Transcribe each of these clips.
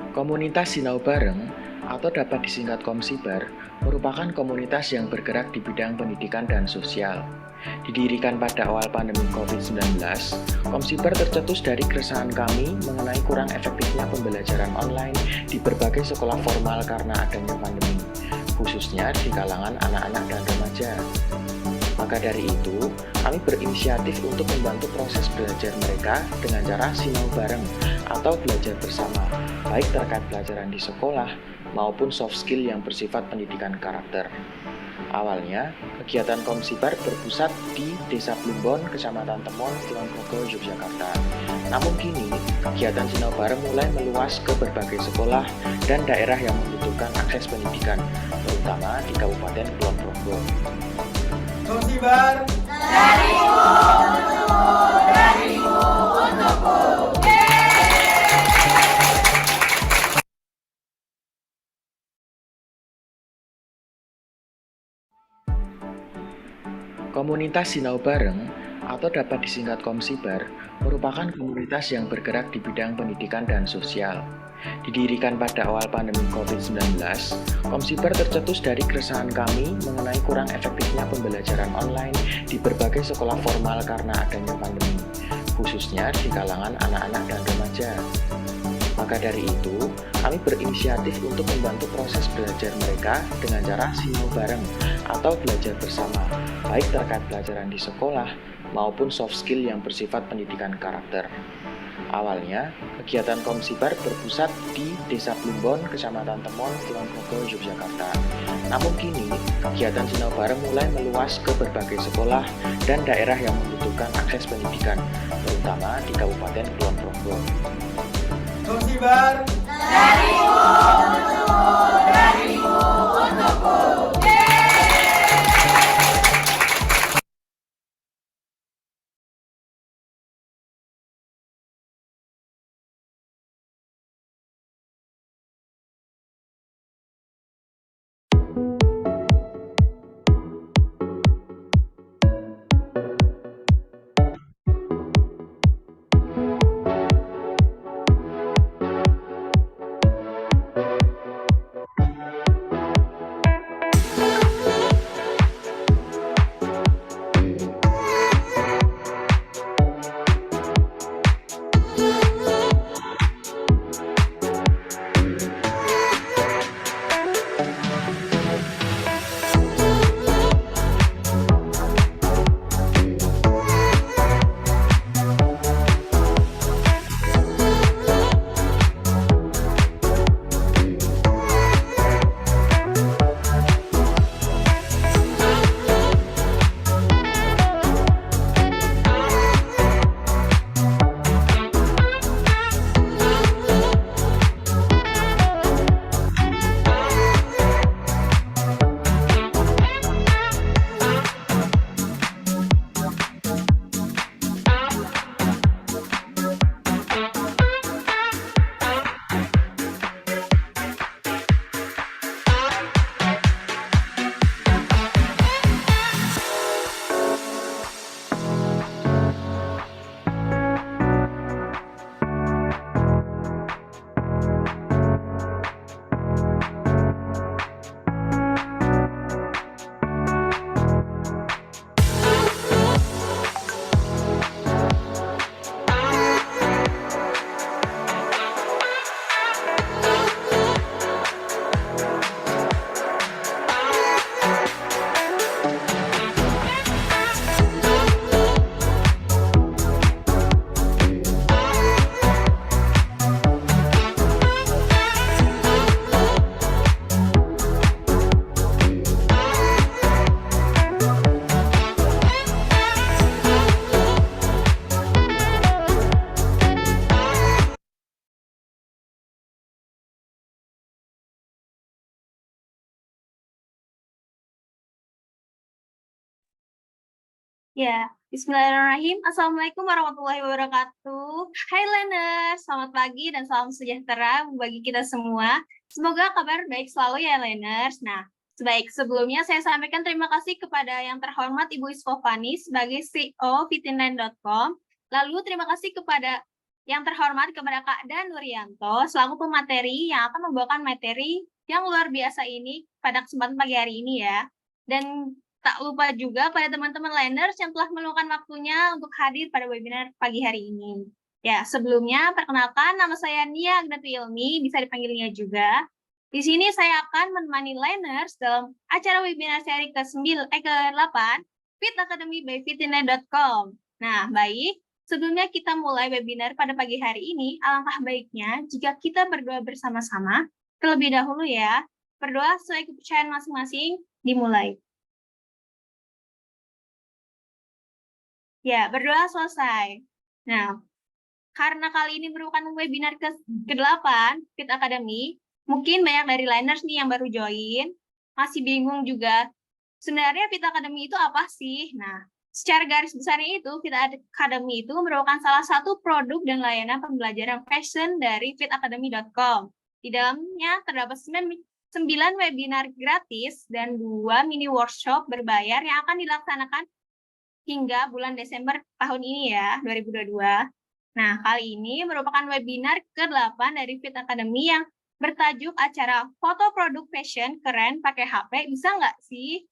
Komunitas Sinau Bareng atau dapat disingkat Komsibar merupakan komunitas yang bergerak di bidang pendidikan dan sosial. Didirikan pada awal pandemi COVID-19, Komsibar tercetus dari keresahan kami mengenai kurang efektifnya pembelajaran online di berbagai sekolah formal karena adanya pandemi, khususnya di kalangan anak-anak dan remaja. Maka dari itu, kami berinisiatif untuk membantu proses belajar mereka dengan cara sinau bareng atau belajar bersama, baik terkait pelajaran di sekolah maupun soft skill yang bersifat pendidikan karakter. Awalnya, kegiatan Komsibar berpusat di Desa Plumbon, Kecamatan Temon, Kulon Progo, Yogyakarta. Namun kini, kegiatan sinau bareng mulai meluas ke berbagai sekolah dan daerah yang membutuhkan akses pendidikan, terutama di Kabupaten Kulon Progo. Komsibar darimu untukku. Komunitas Sinau Bareng atau dapat disingkat Komsibar merupakan komunitas yang bergerak di bidang pendidikan dan sosial. Didirikan pada awal pandemi COVID-19, Komsibar tercetus dari keresahan kami mengenai kurang efektifnya pembelajaran online di berbagai sekolah formal karena adanya pandemi, khususnya di kalangan anak-anak dan remaja. Maka dari itu, kami berinisiatif untuk membantu proses belajar mereka dengan cara sinau bareng atau belajar bersama, baik terkait pelajaran di sekolah maupun soft skill yang bersifat pendidikan karakter. Awalnya, kegiatan Komsibar berpusat di Desa Plumbon, Kecamatan Temon, Kulon Progo, Yogyakarta. Namun kini, kegiatan sinau bareng mulai meluas ke berbagai sekolah dan daerah yang membutuhkan akses pendidikan, terutama di Kabupaten Kulon Progo. Komsibar Darimu untukku. Ya, bismillahirrahmanirrahim. Assalamualaikum warahmatullahi wabarakatuh. Hai learners, selamat pagi dan salam sejahtera bagi kita semua. Semoga kabar baik selalu ya learners. Nah, sebelumnya saya sampaikan terima kasih kepada yang terhormat Ibu Isfovani sebagai CEO Fitinen.com. Lalu terima kasih kepada yang terhormat kepada Kak Dan Nuryanto selaku pemateri yang akan membawakan materi yang luar biasa ini pada kesempatan pagi hari ini ya. Dan tak lupa juga pada teman-teman learners yang telah meluangkan waktunya untuk hadir pada webinar pagi hari ini. Ya, sebelumnya perkenalkan nama saya Nia Agnatu Ilmi, bisa dipanggil Nia juga. Di sini saya akan menemani learners dalam acara webinar seri ke-8 Fit Academy by Fitine.com. Nah, baik. Sebelumnya kita mulai webinar pada pagi hari ini, alangkah baiknya jika kita berdoa bersama-sama. Terlebih dahulu ya, berdoa sesuai kepercayaan masing-masing, dimulai. Ya, berdoa selesai. Nah, karena kali ini merupakan webinar ke-8 Fit Academy, mungkin banyak dari learners nih yang baru join, masih bingung juga. Sebenarnya Fit Academy itu apa sih? Nah, secara garis besarnya itu, Fit Academy itu merupakan salah satu produk dan layanan pembelajaran fashion dari fitacademy.com. Di dalamnya terdapat 9 webinar gratis dan 2 mini workshop berbayar yang akan dilaksanakan hingga bulan Desember tahun ini ya, 2022. Nah, kali ini merupakan webinar ke-8 dari Fit Academy yang bertajuk acara foto produk fashion keren pakai HP, bisa nggak sih?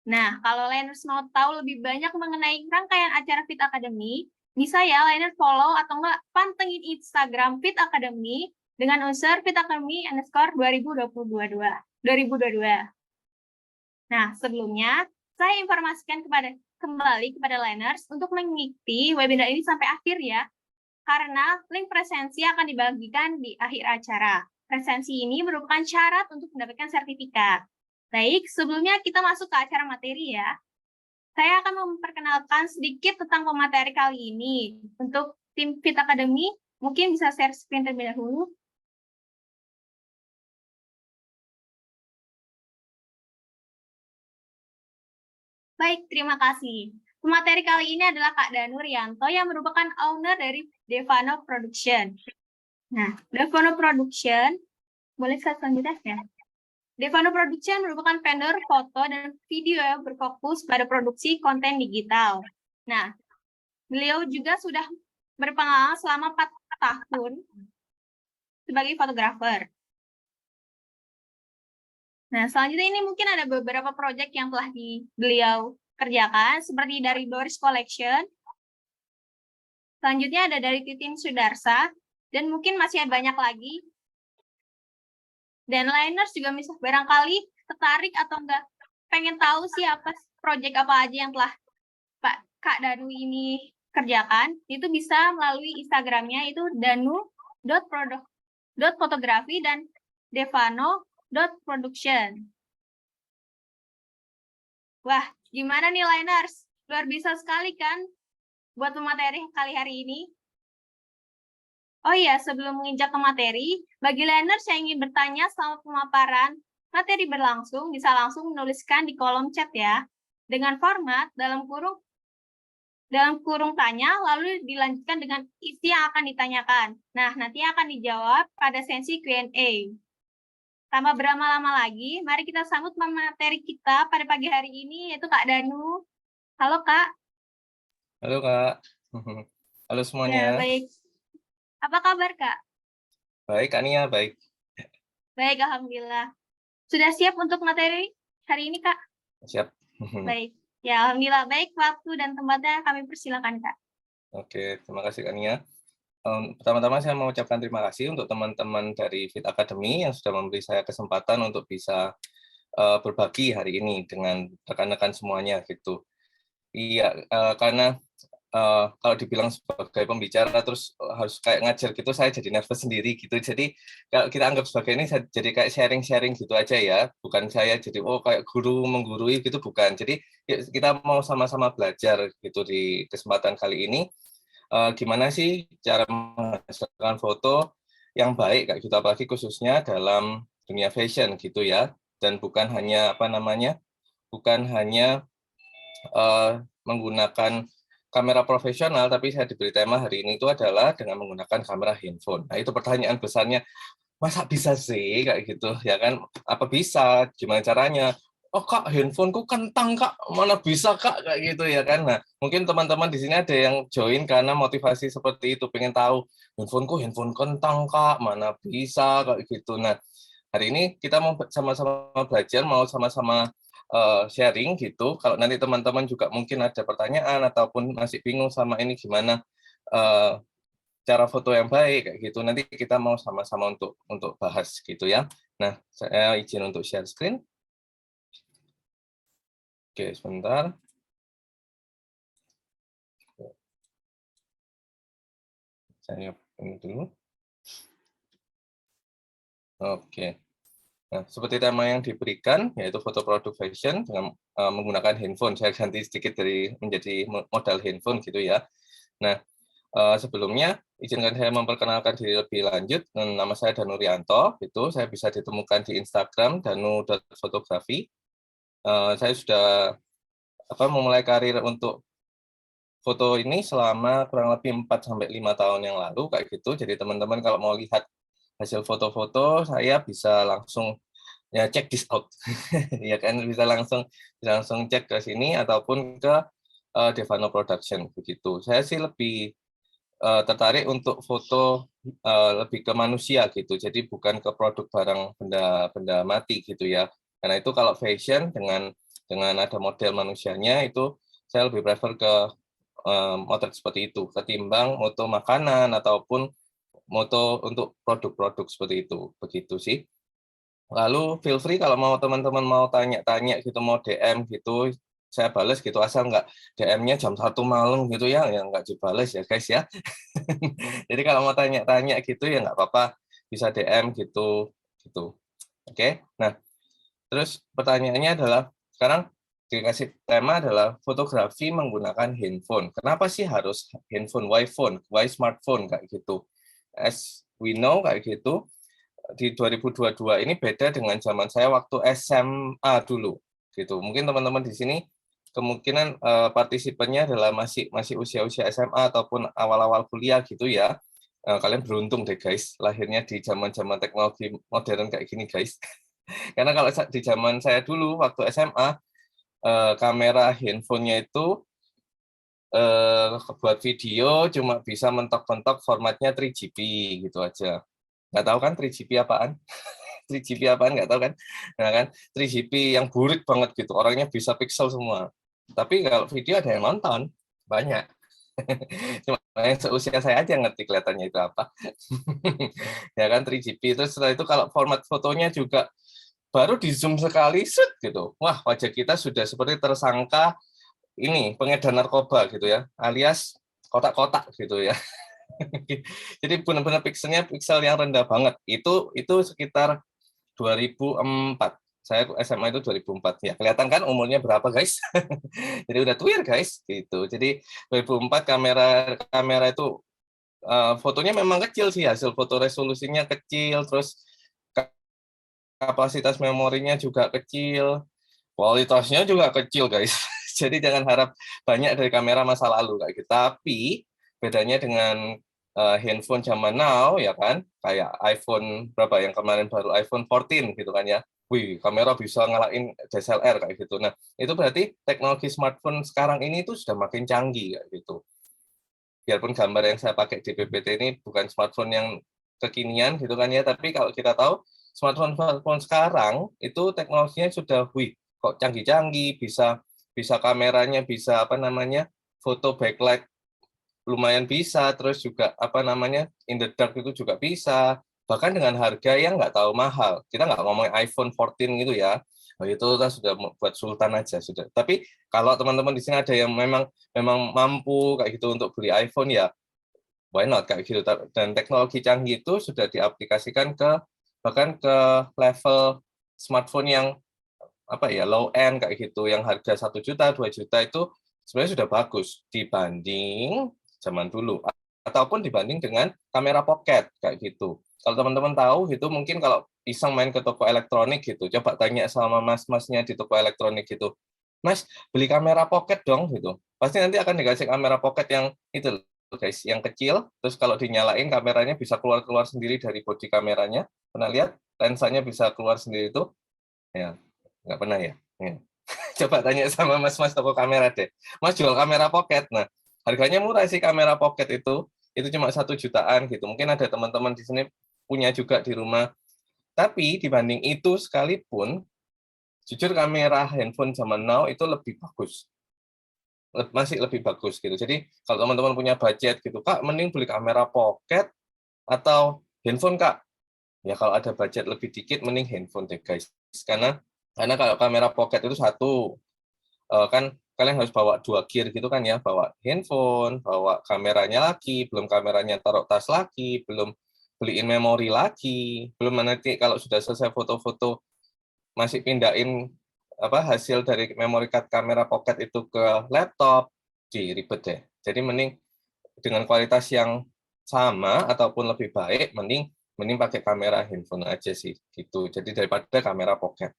Nah, kalau learners mau tahu lebih banyak mengenai rangkaian acara Fit Academy, bisa ya learners follow atau nggak pantengin Instagram Fit Academy dengan unsur Fit Academy _2022. Nah, sebelumnya saya informasikan kembali kepada learners untuk mengikuti webinar ini sampai akhir ya, karena link presensi akan dibagikan di akhir acara. Presensi ini merupakan syarat untuk mendapatkan sertifikat. Baik, sebelumnya kita masuk ke acara materi ya. Saya akan memperkenalkan sedikit tentang pemateri kali ini. Untuk tim Fit Academy, mungkin bisa share screen terlebih dahulu. Baik, terima kasih. Pemateri kali ini adalah Kak Dan Nuryanto yang merupakan owner dari Devano Production. Nah, Devano Production, boleh saya selanjutnya ya? Devano Production merupakan vendor foto dan video yang berfokus pada produksi konten digital. Nah, beliau juga sudah berpengalaman selama 4 tahun sebagai fotografer. Nah, selanjutnya ini mungkin ada beberapa proyek yang telah beliau kerjakan, seperti dari Doris Collection. Selanjutnya ada dari Titin Sudarsa, dan mungkin masih ada banyak lagi. Dan learners juga bisa barangkali tertarik atau enggak pengen tahu sih apa proyek apa aja yang telah Kak Danu ini kerjakan, itu bisa melalui Instagramnya itu danu.fotografi dan devano.production. Wah, gimana nih learners? Luar biasa sekali kan buat pemateri kali hari ini. Oh iya, sebelum menginjak ke materi, bagi learners yang ingin bertanya selama pemaparan materi berlangsung, bisa langsung menuliskan di kolom chat ya. Dengan format dalam kurung tanya, lalu dilanjutkan dengan isi yang akan ditanyakan. Nah, nanti akan dijawab pada sesi Q&A. Tanpa berlama-lama lagi, mari kita sambut materi kita pada pagi hari ini, yaitu Kak Danu. Halo, Kak. Halo, Kak. Halo semuanya. Ya, baik. Apa kabar, Kak? Baik, Kak Nia, baik. Baik, Alhamdulillah. Sudah siap untuk materi hari ini, Kak? Siap. Baik. Ya, Alhamdulillah. Baik, waktu dan tempatnya kami persilakan, Kak. Oke, terima kasih, Kak Nia. Pertama-tama saya mau ucapkan terima kasih untuk teman-teman dari Fit Academy yang sudah memberi saya kesempatan untuk bisa berbagi hari ini dengan rekan-rekan semuanya gitu. Iya, karena kalau dibilang sebagai pembicara terus harus kayak ngajar gitu, saya jadi nervous sendiri gitu. Jadi kalau kita anggap sebagai ini jadi kayak sharing-sharing gitu aja ya, bukan saya jadi kayak guru menggurui gitu, bukan. Jadi kita mau sama-sama belajar gitu di kesempatan kali ini. Gimana sih cara menghasilkan foto yang baik kayak gitu, apalagi khususnya dalam dunia fashion gitu ya, dan bukan hanya menggunakan kamera profesional, tapi saya diberi tema hari ini itu adalah dengan menggunakan kamera handphone. Nah, itu pertanyaan besarnya, masa bisa sih kayak gitu ya kan? Apa bisa? Gimana caranya? oh kak, handphoneku kentang kak, mana bisa kak, kayak gitu ya kan. Nah, mungkin teman-teman di sini ada yang join karena motivasi seperti itu, pengen tahu handphoneku handphone kentang kak, mana bisa kayak gitu. Nah, hari ini kita mau sama-sama belajar, mau sama-sama sharing gitu. Kalau nanti teman-teman juga mungkin ada pertanyaan ataupun masih bingung sama ini gimana cara foto yang baik kayak gitu. Nanti kita mau sama-sama untuk bahas gitu ya. Nah, saya izin untuk share screen. Oke, sebentar. Saya ini dulu. Oke. Nah, seperti tema yang diberikan, yaitu foto produk fashion dengan menggunakan handphone. Saya ganti sedikit menjadi modal handphone gitu ya. Nah, sebelumnya izinkan saya memperkenalkan diri lebih lanjut. Nama saya Danu Rianto. Itu saya bisa ditemukan di Instagram danu.fotografi. Saya sudah memulai karir untuk foto ini selama kurang lebih 4-5 tahun yang lalu kayak gitu. Jadi teman-teman kalau mau lihat hasil foto-foto, saya bisa langsung ya check this out. Ya kan, bisa langsung cek ke sini ataupun ke Devano Production begitu. Saya sih lebih tertarik untuk foto lebih ke manusia gitu. Jadi bukan ke produk barang benda mati gitu ya. Karena itu kalau fashion dengan ada model manusianya itu saya lebih prefer ke motret seperti itu ketimbang moto makanan ataupun moto untuk produk-produk seperti itu. Begitu sih. Lalu feel free kalau mau teman-teman mau tanya-tanya gitu, mau DM gitu, saya bales gitu, asal nggak DM-nya jam 1 malam gitu ya nggak dibales ya guys ya. Jadi kalau mau tanya-tanya gitu ya nggak apa-apa, bisa DM gitu. Oke, nah terus pertanyaannya adalah, sekarang dikasih tema adalah fotografi menggunakan handphone. Kenapa sih harus handphone? Why phone? Why smartphone? Kayak gitu. As we know kayak gitu, di 2022 ini beda dengan zaman saya waktu SMA dulu gitu. Mungkin teman-teman di sini kemungkinan partisipannya adalah masih usia-usia SMA ataupun awal-awal kuliah gitu ya. Kalian beruntung deh guys, lahirnya di zaman-zaman teknologi modern kayak gini guys. Karena kalau di zaman saya dulu waktu SMA, kamera handphonenya itu buat video cuma bisa mentok-mentok formatnya 3GP gitu aja. Nggak tahu kan 3GP apaan? 3GP apaan nggak tahu kan? Nah kan 3GP yang burik banget gitu, orangnya bisa pixel semua. Tapi kalau video ada yang nonton, banyak. Cuma yang seusia saya aja ngerti kelihatannya itu apa. Ya kan 3GP. Terus setelah itu kalau format fotonya juga baru di zoom sekali, set gitu. Wah, wajah kita sudah seperti tersangka ini pengedar narkoba gitu ya, alias kotak-kotak gitu ya. Jadi benar-benar pixelnya pixel yang rendah banget. Itu sekitar 2004. Saya SMA itu 2004. Ya, kelihatan kan umurnya berapa, guys? Jadi udah tua guys, gitu. Jadi 2004 kamera itu fotonya memang kecil sih, hasil foto resolusinya kecil, terus kapasitas memorinya juga kecil, kualitasnya juga kecil, guys. Jadi jangan harap banyak dari kamera masa lalu kayak gitu. Tapi bedanya dengan handphone zaman now ya kan, kayak iPhone berapa yang kemarin baru iPhone 14 gitu kan ya. Wih, kamera bisa ngalahin DSLR kayak gitu. Nah, itu berarti teknologi smartphone sekarang ini itu sudah makin canggih kayak gitu. Biarpun gambar yang saya pakai di PPT ini bukan smartphone yang kekinian gitu kan ya, tapi kalau kita tahu smartphone sekarang itu teknologinya sudah kok canggih-canggih, bisa kameranya bisa foto backlight lumayan bisa, terus juga in the dark itu juga bisa, bahkan dengan harga yang nggak tahu mahal. Kita nggak ngomongin iPhone 14 gitu ya, itu kan sudah buat sultan aja sudah. Tapi kalau teman-teman di sini ada yang memang mampu kayak gitu untuk beli iPhone ya, why not kayak gitu. Dan teknologi canggih itu sudah diaplikasikan bahkan ke level smartphone yang low end kayak gitu, yang harga 1 juta, 2 juta itu sebenarnya sudah bagus dibanding zaman dulu, ataupun dibanding dengan kamera pocket kayak gitu. Kalau teman-teman tahu gitu, mungkin kalau iseng main ke toko elektronik gitu, coba tanya sama mas-masnya di toko elektronik gitu, Mas, beli kamera pocket dong gitu. Pasti nanti akan dikasih kamera pocket yang itu guys, yang kecil, terus kalau dinyalain kameranya bisa keluar sendiri dari bodi kameranya. Pernah lihat lensanya bisa keluar sendiri itu? Ya, nggak pernah ya. Ya. Coba tanya sama mas-mas toko kamera deh. Mas jual kamera pocket. Nah, harganya murah sih kamera pocket itu. Itu cuma 1 jutaan gitu. Mungkin ada teman-teman di sini punya juga di rumah. Tapi dibanding itu sekalipun, jujur kamera handphone zaman now itu lebih bagus. Masih lebih bagus gitu. Jadi kalau teman-teman punya budget gitu, Kak, mending beli kamera pocket atau handphone, Kak. Ya kalau ada budget lebih dikit, mending handphone deh, guys. Karena kalau kamera pocket itu satu, kan kalian harus bawa 2 gear gitu kan ya, bawa handphone, bawa kameranya lagi, belum kameranya taruh tas lagi, belum beliin memori lagi, belum nanti kalau sudah selesai foto-foto masih pindahin hasil dari memory card kamera pocket itu ke laptop, ribet deh. Jadi mending dengan kualitas yang sama ataupun lebih baik, mending pakai kamera handphone aja sih gitu. Jadi daripada kamera pocket.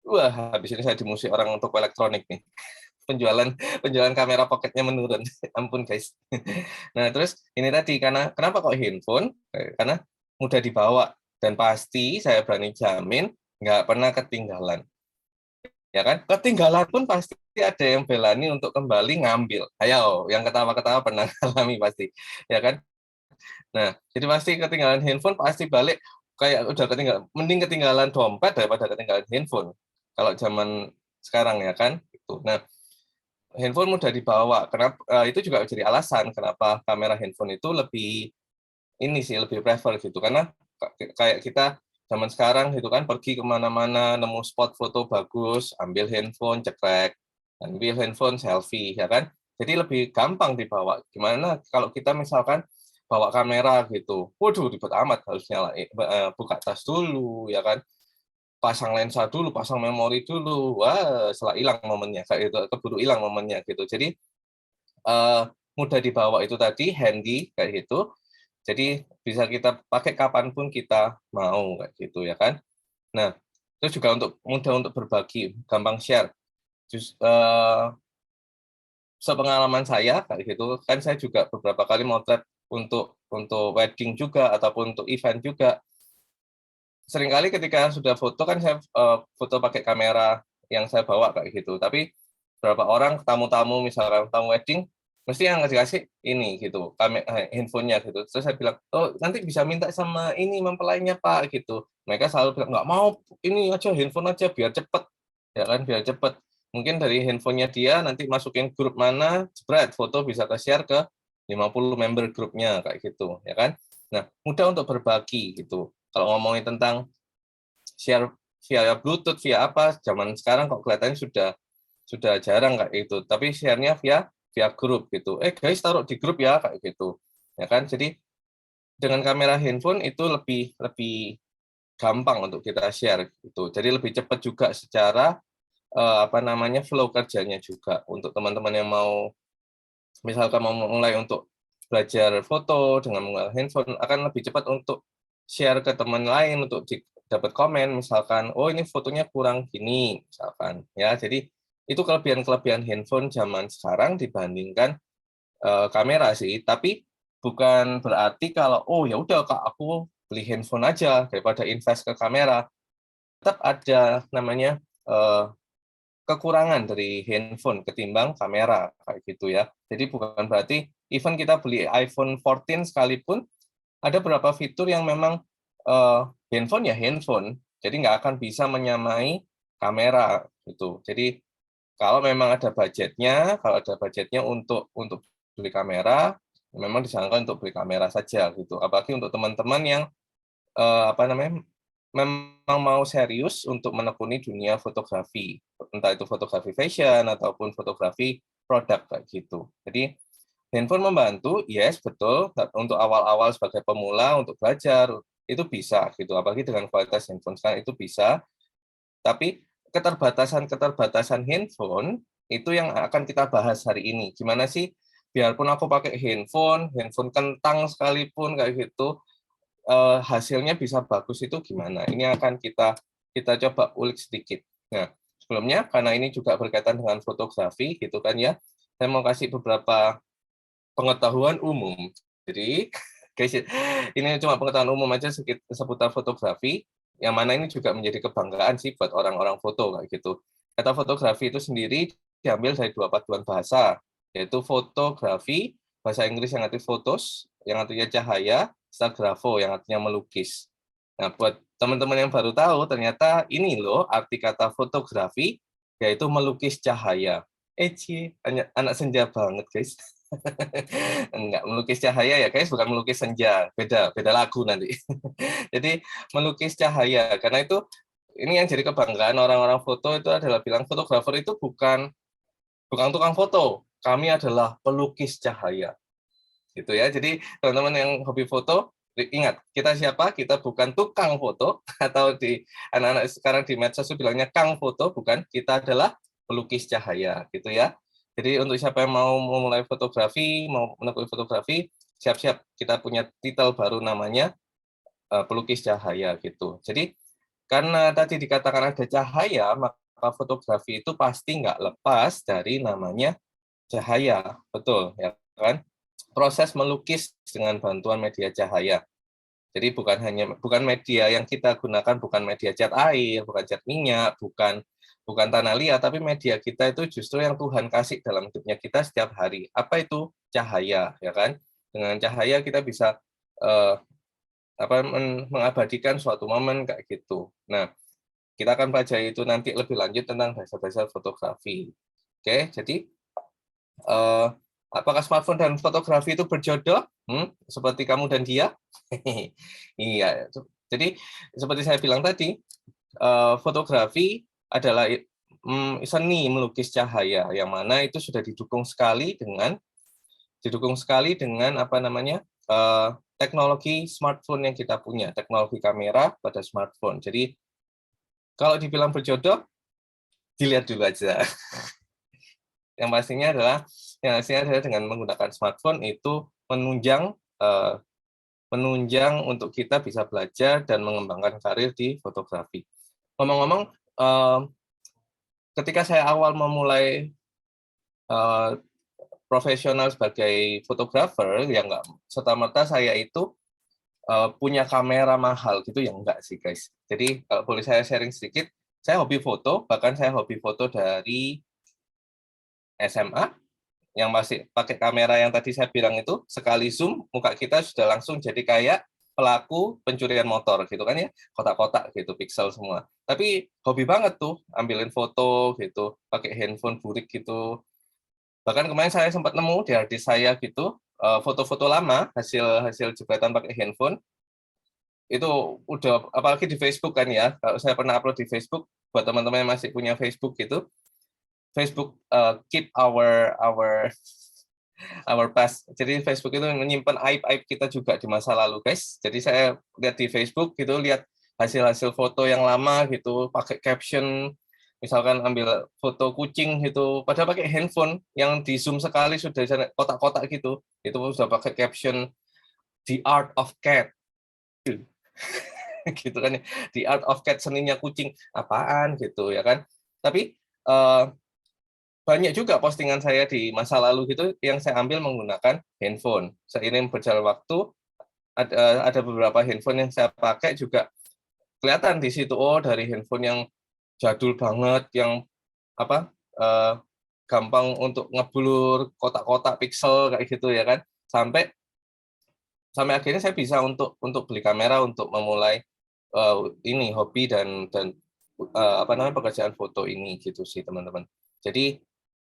Wah, habis ini saya dimusuhi orang untuk elektronik nih. Penjualan kamera pocketnya menurun. Ampun guys. Nah, terus ini tadi kenapa kok handphone? Karena mudah dibawa dan pasti saya berani jamin nggak pernah ketinggalan. Ya kan? Ketinggalan pun pasti ada yang belani untuk kembali ngambil. Ayo, yang ketawa-ketawa pernah alami pasti. Ya kan? Nah, jadi pasti ketinggalan handphone pasti balik kayak udah ketinggalan, mending ketinggalan dompet daripada ketinggalan handphone. Kalau zaman sekarang ya kan, itu. Nah, handphone mudah dibawa. Kenapa itu juga jadi alasan kenapa kamera handphone itu lebih prefer gitu. Karena kayak kita zaman sekarang gitu kan pergi kemana-mana nemu spot foto bagus, ambil handphone cekrek, ambil handphone selfie ya kan. Jadi lebih gampang dibawa. Gimana kalau kita misalkan bawa kamera gitu, waduh ribet amat harus nyalain, buka tas dulu ya kan, pasang lensa dulu, pasang memori dulu, wah setelah hilang momennya, kayak itu keburu hilang momennya gitu. Jadi mudah dibawa itu tadi, handy kayak gitu. Jadi bisa kita pakai kapanpun kita mau kayak gitu ya kan. Nah, terus juga mudah untuk berbagi, gampang share. Sepengalaman saya kayak gitu kan, saya juga beberapa kali motret untuk wedding juga ataupun untuk event juga. Seringkali ketika sudah foto kan saya foto pakai kamera yang saya bawa kayak gitu. Tapi beberapa orang tamu-tamu misalkan tamu wedding mesti yang ngasih ini gitu, handphonenya gitu. Terus saya bilang, oh nanti bisa minta sama ini mempelainya Pak gitu. Mereka selalu bilang nggak mau, ini aja handphone aja biar cepet ya kan, biar cepet. Mungkin dari handphonenya dia nanti masukin grup mana, spread foto bisa ke-share ke 50 member grupnya kayak gitu ya kan. Nah, mudah untuk berbagi gitu. Kalau ngomongin tentang share via Bluetooth, via apa, zaman sekarang kok kelihatannya sudah jarang kayak gitu. Tapi share-nya via grup gitu. Guys, taruh di grup ya kayak gitu. Ya kan? Jadi dengan kamera handphone itu lebih gampang untuk kita share gitu. Jadi lebih cepat juga secara flow kerjanya juga untuk teman-teman yang mau misalkan mau mulai untuk belajar foto dengan menggunakan handphone akan lebih cepat untuk share ke teman lain untuk dapat komen misalkan, oh ini fotonya kurang gini misalkan ya. Jadi itu kelebihan handphone zaman sekarang dibandingkan kamera sih. Tapi bukan berarti kalau oh ya udah Kak aku beli handphone aja daripada invest ke kamera. Tetap ada namanya kekurangan dari handphone ketimbang kamera kayak gitu ya. Jadi bukan berarti even kita beli iPhone 14 sekalipun ada beberapa fitur yang memang handphone ya handphone. Jadi nggak akan bisa menyamai kamera gitu. Jadi kalau memang ada budgetnya, untuk beli kamera, memang disarankan untuk beli kamera saja gitu. Apalagi untuk teman-teman yang memang mau serius untuk menekuni dunia fotografi, entah itu fotografi fashion ataupun fotografi produk kayak gitu. Jadi handphone membantu, yes betul, untuk awal-awal sebagai pemula untuk belajar itu bisa gitu, apalagi dengan kualitas handphone sekarang itu bisa. Tapi keterbatasan handphone itu yang akan kita bahas hari ini. Gimana sih biarpun aku pakai handphone kentang sekalipun kayak gitu, hasilnya bisa bagus itu gimana? Ini akan kita coba ulik sedikit. Nah, sebelumnya karena ini juga berkaitan dengan fotografi gitu kan ya, saya mau kasih beberapa pengetahuan umum. Jadi, guys, ini cuma pengetahuan umum aja seputar fotografi, yang mana ini juga menjadi kebanggaan sih buat orang-orang foto kayak gitu. Kata fotografi itu sendiri diambil dari dua paduan bahasa, yaitu fotografi, bahasa Inggris yang artinya photos, yang artinya cahaya, serta grafo, yang artinya melukis. Nah, buat teman-teman yang baru tahu, ternyata ini loh arti kata fotografi, yaitu melukis cahaya. Anak senja banget, guys. Enggak, melukis cahaya ya, guys, bukan melukis senja. Beda lagu nanti. Jadi, melukis cahaya. Karena itu, ini yang jadi kebanggaan orang-orang foto itu adalah bilang fotografer itu bukan tukang foto, kami adalah pelukis cahaya. Gitu ya. Jadi teman-teman yang hobi foto, ingat, kita siapa? Kita bukan tukang foto, atau di anak-anak sekarang di medsos itu bilangnya kang foto, bukan. Kita adalah pelukis cahaya, gitu ya. Jadi untuk siapa yang mau memulai fotografi, mau menekuni fotografi, siap-siap, kita punya titel baru namanya pelukis cahaya, gitu. Jadi karena tadi dikatakan ada cahaya, maka fotografi itu pasti nggak lepas dari namanya cahaya, betul ya kan? Proses melukis dengan bantuan media cahaya. Jadi bukan media yang kita gunakan, bukan media cat air, bukan cat minyak, bukan tanah liat, tapi media kita itu justru yang Tuhan kasih dalam hidupnya kita setiap hari. Apa itu cahaya, ya kan? Dengan cahaya kita bisa mengabadikan suatu momen kayak gitu. Nah, kita akan pelajari itu nanti lebih lanjut tentang dasar-dasar fotografi. Oke, jadi apakah smartphone dan fotografi itu berjodoh? Seperti kamu dan dia? Iya. Jadi seperti saya bilang tadi, fotografi adalah seni melukis cahaya, yang mana itu sudah didukung sekali dengan apa namanya teknologi smartphone yang kita punya, teknologi kamera pada smartphone. Jadi kalau dibilang berjodoh, dilihat dulu aja. Yang pastinya adalah dengan menggunakan smartphone itu menunjang untuk kita bisa belajar dan mengembangkan karir di fotografi. Ngomong-ngomong, ketika saya awal memulai profesional sebagai fotografer, ya nggak serta-merta saya itu punya kamera mahal gitu, ya enggak sih guys. Jadi kalau boleh saya sharing sedikit, saya hobi foto, bahkan saya hobi foto dari SMA, yang masih pakai kamera yang tadi saya bilang itu, sekali zoom, muka kita sudah langsung jadi kayak pelaku pencurian motor gitu kan ya, kotak-kotak gitu, pixel semua. Tapi hobi banget tuh, ambilin foto gitu, pakai handphone burik gitu. Bahkan kemarin saya sempat nemu di hard disk saya gitu, foto-foto lama, hasil jepretan pakai handphone, itu udah, apalagi di Facebook kan ya, kalau saya pernah upload di Facebook, buat teman-teman yang masih punya Facebook gitu, Facebook keep our past. Jadi Facebook itu menyimpan aib-aib kita juga di masa lalu, guys. Jadi saya lihat di Facebook gitu, lihat hasil-hasil foto yang lama gitu, pakai caption, misalkan ambil foto kucing gitu, padahal pakai handphone yang di zoom sekali sudah kotak-kotak gitu, itu sudah pakai caption The Art of Cat, gitu kan ya, The Art of Cat, seninya kucing, apaan gitu ya kan. Tapi banyak juga postingan saya di masa lalu gitu yang saya ambil menggunakan handphone. Seiring berjalan waktu, ada beberapa handphone yang saya pakai juga kelihatan di situ, oh dari handphone yang jadul banget, yang gampang untuk ngeblur, kotak-kotak pixel kayak gitu ya kan, sampai akhirnya saya bisa untuk beli kamera untuk memulai ini hobi dan pekerjaan foto ini gitu sih teman-teman. Jadi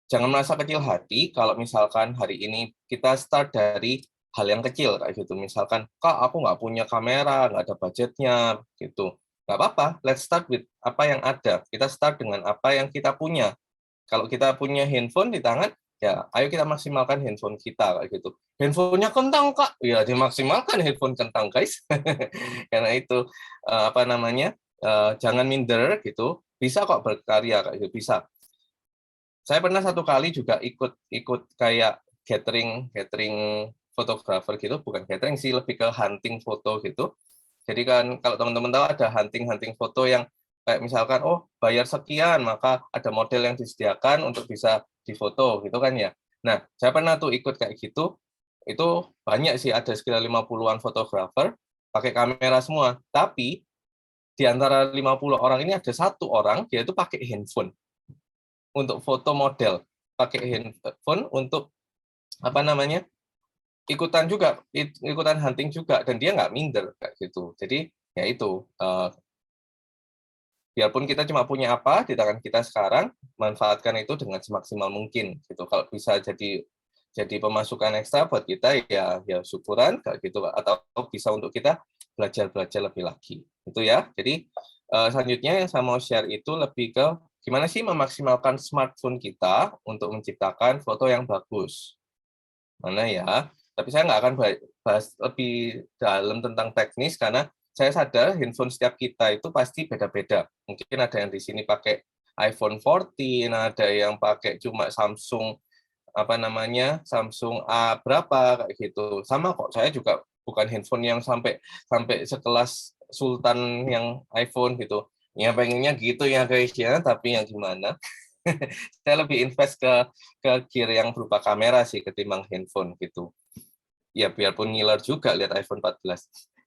jangan merasa kecil hati kalau misalkan hari ini kita start dari hal yang kecil kayak gitu. Misalkan, Kak, aku nggak punya kamera, nggak ada budgetnya gitu. Nggak apa-apa, let's start with apa yang ada. Kita start dengan apa yang kita punya. Kalau kita punya handphone di tangan, ya ayo kita maksimalkan handphone kita kayak gitu. Handphonenya kentang, Kak, ya dimaksimalkan handphone kentang, guys. Karena itu jangan minder gitu. Bisa kok berkarya kayak gitu, bisa. Saya pernah satu kali juga ikut kayak gathering fotografer gitu, bukan gathering sih, lebih ke hunting foto gitu. Jadi kan kalau teman-teman tahu ada hunting foto yang kayak misalkan, oh bayar sekian, maka ada model yang disediakan untuk bisa difoto gitu kan ya. Nah, saya pernah tuh ikut kayak gitu, itu banyak sih, ada sekitar 50-an fotografer, pakai kamera semua. Tapi di antara 50 orang ini ada satu orang, dia itu pakai handphone. untuk foto model, pakai handphone untuk apa namanya, ikutan hunting juga, dan dia nggak minder kayak gitu. Jadi ya itu, biarpun kita cuma punya apa di tangan kita sekarang, manfaatkan itu dengan semaksimal mungkin gitu. Kalau bisa jadi pemasukan ekstra buat kita, ya syukuran kayak gitu, atau bisa untuk kita belajar lebih lagi itu ya. Jadi selanjutnya yang saya mau share itu lebih ke gimana sih memaksimalkan smartphone kita untuk menciptakan foto yang bagus. Mana ya? Tapi saya nggak akan bahas lebih dalam tentang teknis, karena saya sadar handphone setiap kita itu pasti beda-beda. Mungkin ada yang di sini pakai iPhone 14, ada yang pakai cuma Samsung apa namanya, Samsung A berapa kayak gitu. Sama kok, saya juga bukan handphone yang sampai sampai sekelas Sultan yang iPhone gitu. Ya pengennya gitu ya guys ya, tapi yang gimana? Saya lebih invest ke gear yang berupa kamera sih ketimbang handphone gitu. Ya biarpun ngiler juga lihat iPhone 14.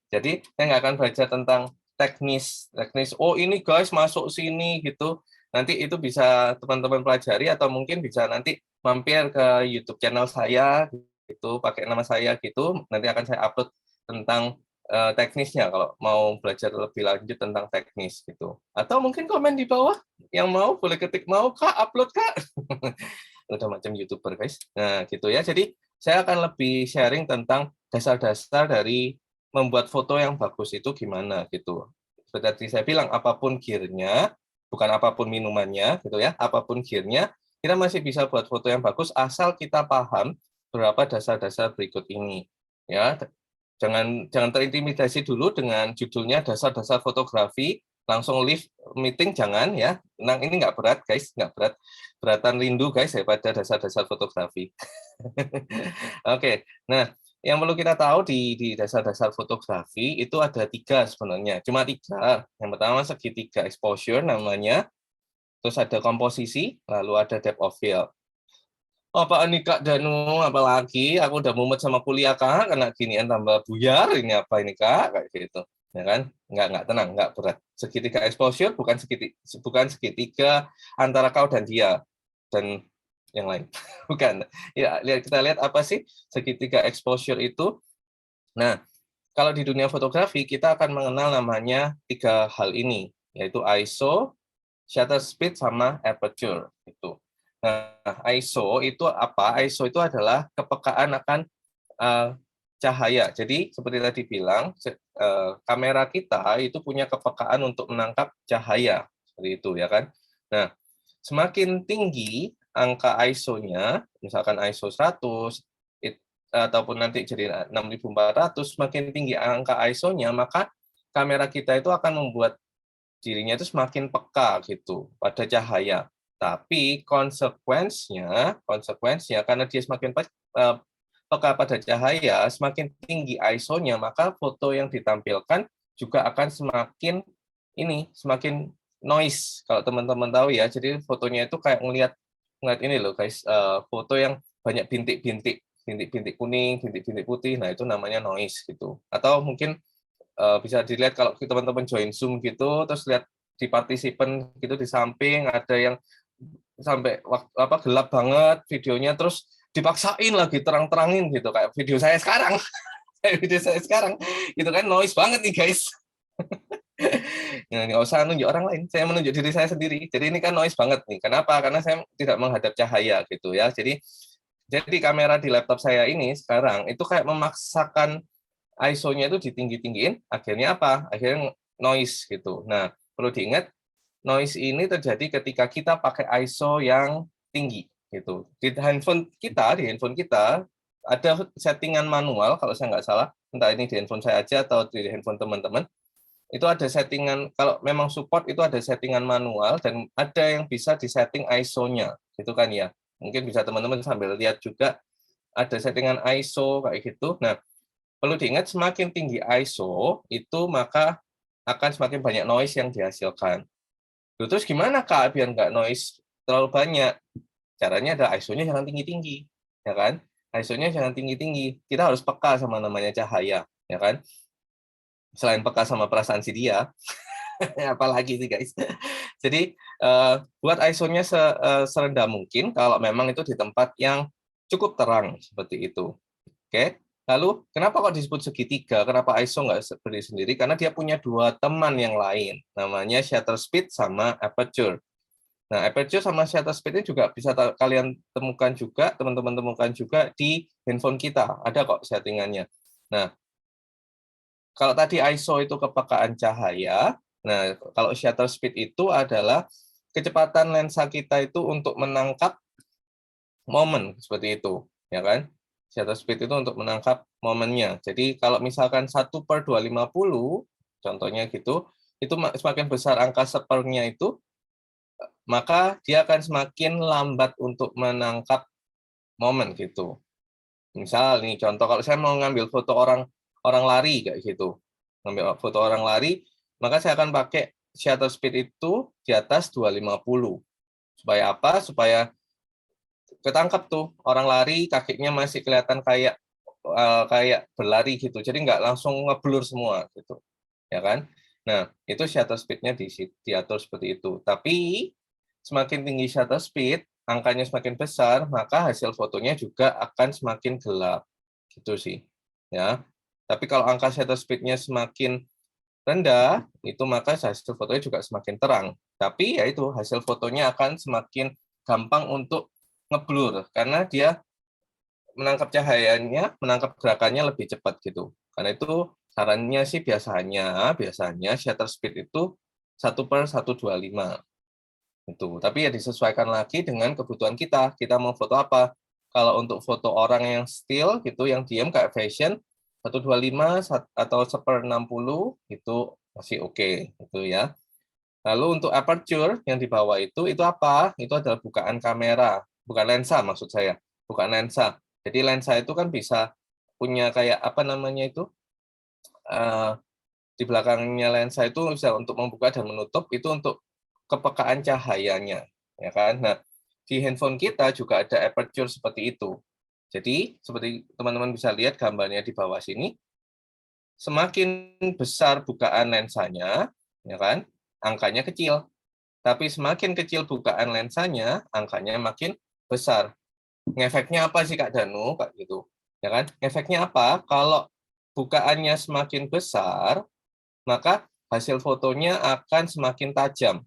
Jadi saya nggak akan belajar tentang teknis. Oh ini guys masuk sini gitu. Nanti itu bisa teman-teman pelajari, atau mungkin bisa nanti mampir ke YouTube channel saya gitu, pakai nama saya gitu. Nanti akan saya upload tentang teknisnya kalau mau belajar lebih lanjut tentang teknis gitu. Atau mungkin komen di bawah yang mau, boleh ketik mau Kak, upload Kak. Udah macam YouTuber guys. Nah gitu ya. Jadi saya akan lebih sharing tentang dasar-dasar dari membuat foto yang bagus itu gimana gitu. Seperti saya bilang, apapun gear-nya, bukan apapun minumannya gitu ya, apapun gear-nya, kita masih bisa buat foto yang bagus asal kita paham beberapa dasar-dasar berikut ini. Ya, jangan terintimidasi dulu dengan judulnya dasar-dasar fotografi, langsung leave meeting, jangan ya. Nah, ini nggak berat guys, nggak berat. Beratan rindu guys daripada dasar-dasar fotografi. Oke, nah yang perlu kita tahu di dasar-dasar fotografi itu ada 3 sebenarnya, cuma 3. Yang pertama segitiga exposure namanya, terus ada komposisi, lalu ada depth of field. Apaan nih Kak Danu, apalagi aku udah mumet sama kuliah Kak, kena ginian tambah buyar, ini apa ini Kak, kayak gitu. Ya kan? Enggak tenang, enggak berat. Segitiga exposure bukan segitiga antara kau dan dia dan yang lain. Bukan. Ya, kita lihat apa sih segitiga exposure itu. Nah, kalau di dunia fotografi kita akan mengenal namanya 3 hal ini, yaitu ISO, shutter speed, sama aperture itu. Nah, ISO itu apa? ISO itu adalah kepekaan akan cahaya. Jadi seperti tadi bilang, kamera kita itu punya kepekaan untuk menangkap cahaya, seperti itu ya kan. Nah, semakin tinggi angka ISO-nya, misalkan ISO 100 ataupun nanti jadi 6400, semakin tinggi angka ISO-nya, maka kamera kita itu akan membuat dirinya itu semakin peka gitu pada cahaya. Tapi konsekuensinya karena dia semakin peka pada cahaya, semakin tinggi ISO-nya, maka foto yang ditampilkan juga akan semakin noise. Kalau teman-teman tahu ya, jadi fotonya itu kayak ngelihat ini loh guys, foto yang banyak bintik-bintik kuning, bintik-bintik putih. Nah, itu namanya noise gitu. Atau mungkin bisa dilihat kalau teman-teman join Zoom gitu, terus lihat di partisipan gitu di samping ada yang sampai gelap banget videonya, terus dipaksain lagi terang-terangin gitu kayak video saya sekarang. Gitu kan, noise banget nih guys. Nah, nggak usah nunjuk orang lain, saya menunjuk diri saya sendiri. Jadi ini kan noise banget nih. Kenapa? Karena saya tidak menghadap cahaya gitu ya. Jadi kamera di laptop saya ini sekarang itu kayak memaksakan ISO-nya itu ditinggi-tinggiin, akhirnya apa? Akhirnya noise gitu. Nah, perlu diingat, noise ini terjadi ketika kita pakai ISO yang tinggi gitu. Di handphone kita ada settingan manual kalau saya nggak salah, entah ini di handphone saya aja atau di handphone teman-teman. Itu ada settingan, kalau memang support itu ada settingan manual dan ada yang bisa disetting ISO-nya, gitu kan ya. Mungkin bisa teman-teman sambil lihat juga ada settingan ISO kayak gitu. Nah, perlu diingat semakin tinggi ISO itu maka akan semakin banyak noise yang dihasilkan. Terus gimana Kak biar nggak noise terlalu banyak? Caranya ada ISO-nya jangan tinggi-tinggi, ya kan? ISO-nya jangan tinggi-tinggi. Kita harus peka sama namanya cahaya, ya kan? Selain peka sama perasaan si dia, Apalagi sih guys. Jadi buat ISO-nya serendah mungkin kalau memang itu di tempat yang cukup terang seperti itu. Oke. Lalu kenapa kok disebut segitiga? Kenapa ISO nggak berdiri sendiri? Karena dia punya dua teman yang lain, namanya shutter speed sama aperture. Nah, aperture sama shutter speed ini juga bisa kalian temukan juga, teman-teman temukan juga di handphone kita. Ada kok settingannya. Nah, kalau tadi ISO itu kepekaan cahaya, nah kalau shutter speed itu adalah kecepatan lensa kita itu untuk menangkap momen seperti itu, ya kan? Shutter speed itu untuk menangkap momennya. Jadi kalau misalkan 1/250, contohnya gitu, itu semakin besar angka sepernya itu, maka dia akan semakin lambat untuk menangkap momen gitu. Misal nih contoh kalau saya mau ngambil foto orang lari kayak gitu. Ngambil foto orang lari, maka saya akan pakai shutter speed itu di atas 250. Supaya apa? Supaya ketangkap tuh orang lari kakinya masih kelihatan kayak berlari gitu. Jadi nggak langsung ngeblur semua gitu. Ya kan? Nah, itu shutter speed-nya diatur seperti itu. Tapi semakin tinggi shutter speed, angkanya semakin besar, maka hasil fotonya juga akan semakin gelap. Gitu sih. Ya. Tapi kalau angka shutter speed-nya semakin rendah, itu maka hasil fotonya juga semakin terang. Tapi ya itu hasil fotonya akan semakin gampang untuk ngeblur karena dia menangkap cahayanya, menangkap gerakannya lebih cepat gitu. Karena itu sarannya sih biasanya shutter speed itu 1/125 itu. Tapi ya disesuaikan lagi dengan kebutuhan kita. Kita mau foto apa? Kalau untuk foto orang yang still gitu, yang diam kayak fashion, 125 atau 1/60 itu masih oke, gitu ya. Lalu untuk aperture yang di bawah itu apa? Itu adalah bukaan kamera, bukan lensa maksud saya, bukan lensa. Jadi lensa itu kan bisa punya kayak apa namanya itu, di belakangnya lensa itu bisa untuk membuka dan menutup, itu untuk kepekaan cahayanya, ya kan? Nah, di handphone kita juga ada aperture seperti itu. Jadi, seperti teman-teman bisa lihat gambarnya di bawah sini, semakin besar bukaan lensanya, ya kan? Angkanya kecil. Tapi semakin kecil bukaan lensanya, angkanya makin besar. Ngefeknya apa sih Kak Danu? Kak gitu. Ya kan? Efeknya apa? Kalau bukaannya semakin besar, maka hasil fotonya akan semakin tajam.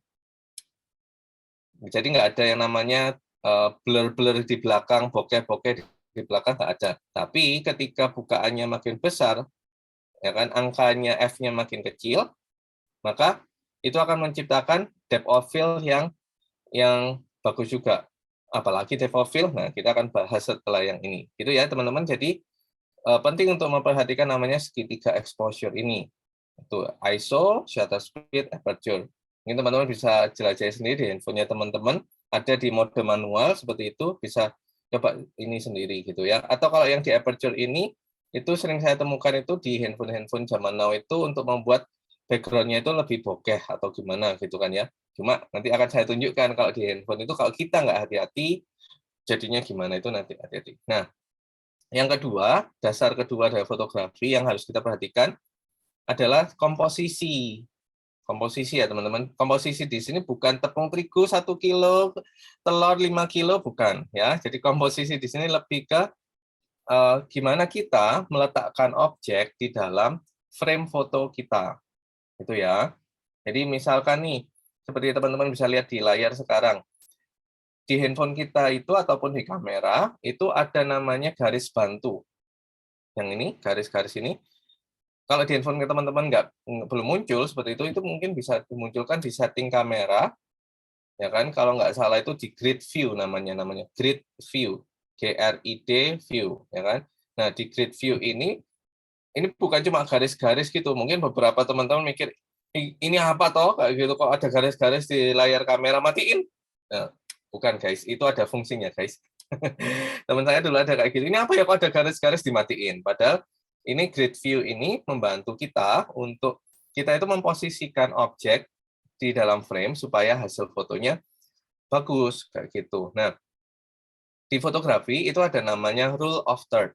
Jadi nggak ada yang namanya blur-blur di belakang, bokeh-bokeh di belakang nggak ada. Tapi ketika bukaannya makin besar, ya kan, angkanya F-nya makin kecil, maka itu akan menciptakan depth of field yang bagus juga. Apalagi depth of field, nah kita akan bahas setelah yang ini. Gitu ya teman-teman. Jadi penting untuk memperhatikan namanya segitiga exposure ini. Itu ISO, shutter speed, aperture. Ini teman-teman bisa jelajahi sendiri di handphonenya teman-teman. Ada di mode manual seperti itu, bisa coba ini sendiri gitu ya. Atau kalau yang di aperture ini, itu sering saya temukan itu di handphone-handphone zaman now itu untuk membuat background-nya itu lebih bokeh atau gimana gitu kan ya. Cuma nanti akan saya tunjukkan kalau di handphone itu kalau kita nggak hati-hati, jadinya gimana itu nanti hati-hati. Nah, yang kedua, dasar kedua dari fotografi yang harus kita perhatikan adalah komposisi. Komposisi ya teman-teman. Komposisi di sini bukan tepung terigu 1 kilo, telur 5 kilo, bukan ya. Jadi komposisi di sini lebih ke gimana kita meletakkan objek di dalam frame foto kita. Itu ya. Jadi misalkan nih, seperti teman-teman bisa lihat di layar sekarang, di handphone kita itu ataupun di kamera, itu ada namanya garis bantu. Yang ini, garis-garis ini, kalau di handphone teman-teman belum muncul seperti itu mungkin bisa dimunculkan di setting kamera, ya kan? Kalau nggak salah itu di grid view namanya grid view, GRID view, ya kan? Nah di grid view ini bukan cuma garis-garis gitu, mungkin beberapa teman-teman mikir ini apa toh kayak gitu kok ada garis-garis di layar kamera, matiin. Nah, bukan guys, itu ada fungsinya guys. Teman saya dulu ada kayak gitu, ini apa ya kok ada garis-garis, dimatiin. Padahal ini grid view ini membantu kita untuk kita itu memposisikan objek di dalam frame supaya hasil fotonya bagus kayak gitu. Nah, di fotografi itu ada namanya rule of third.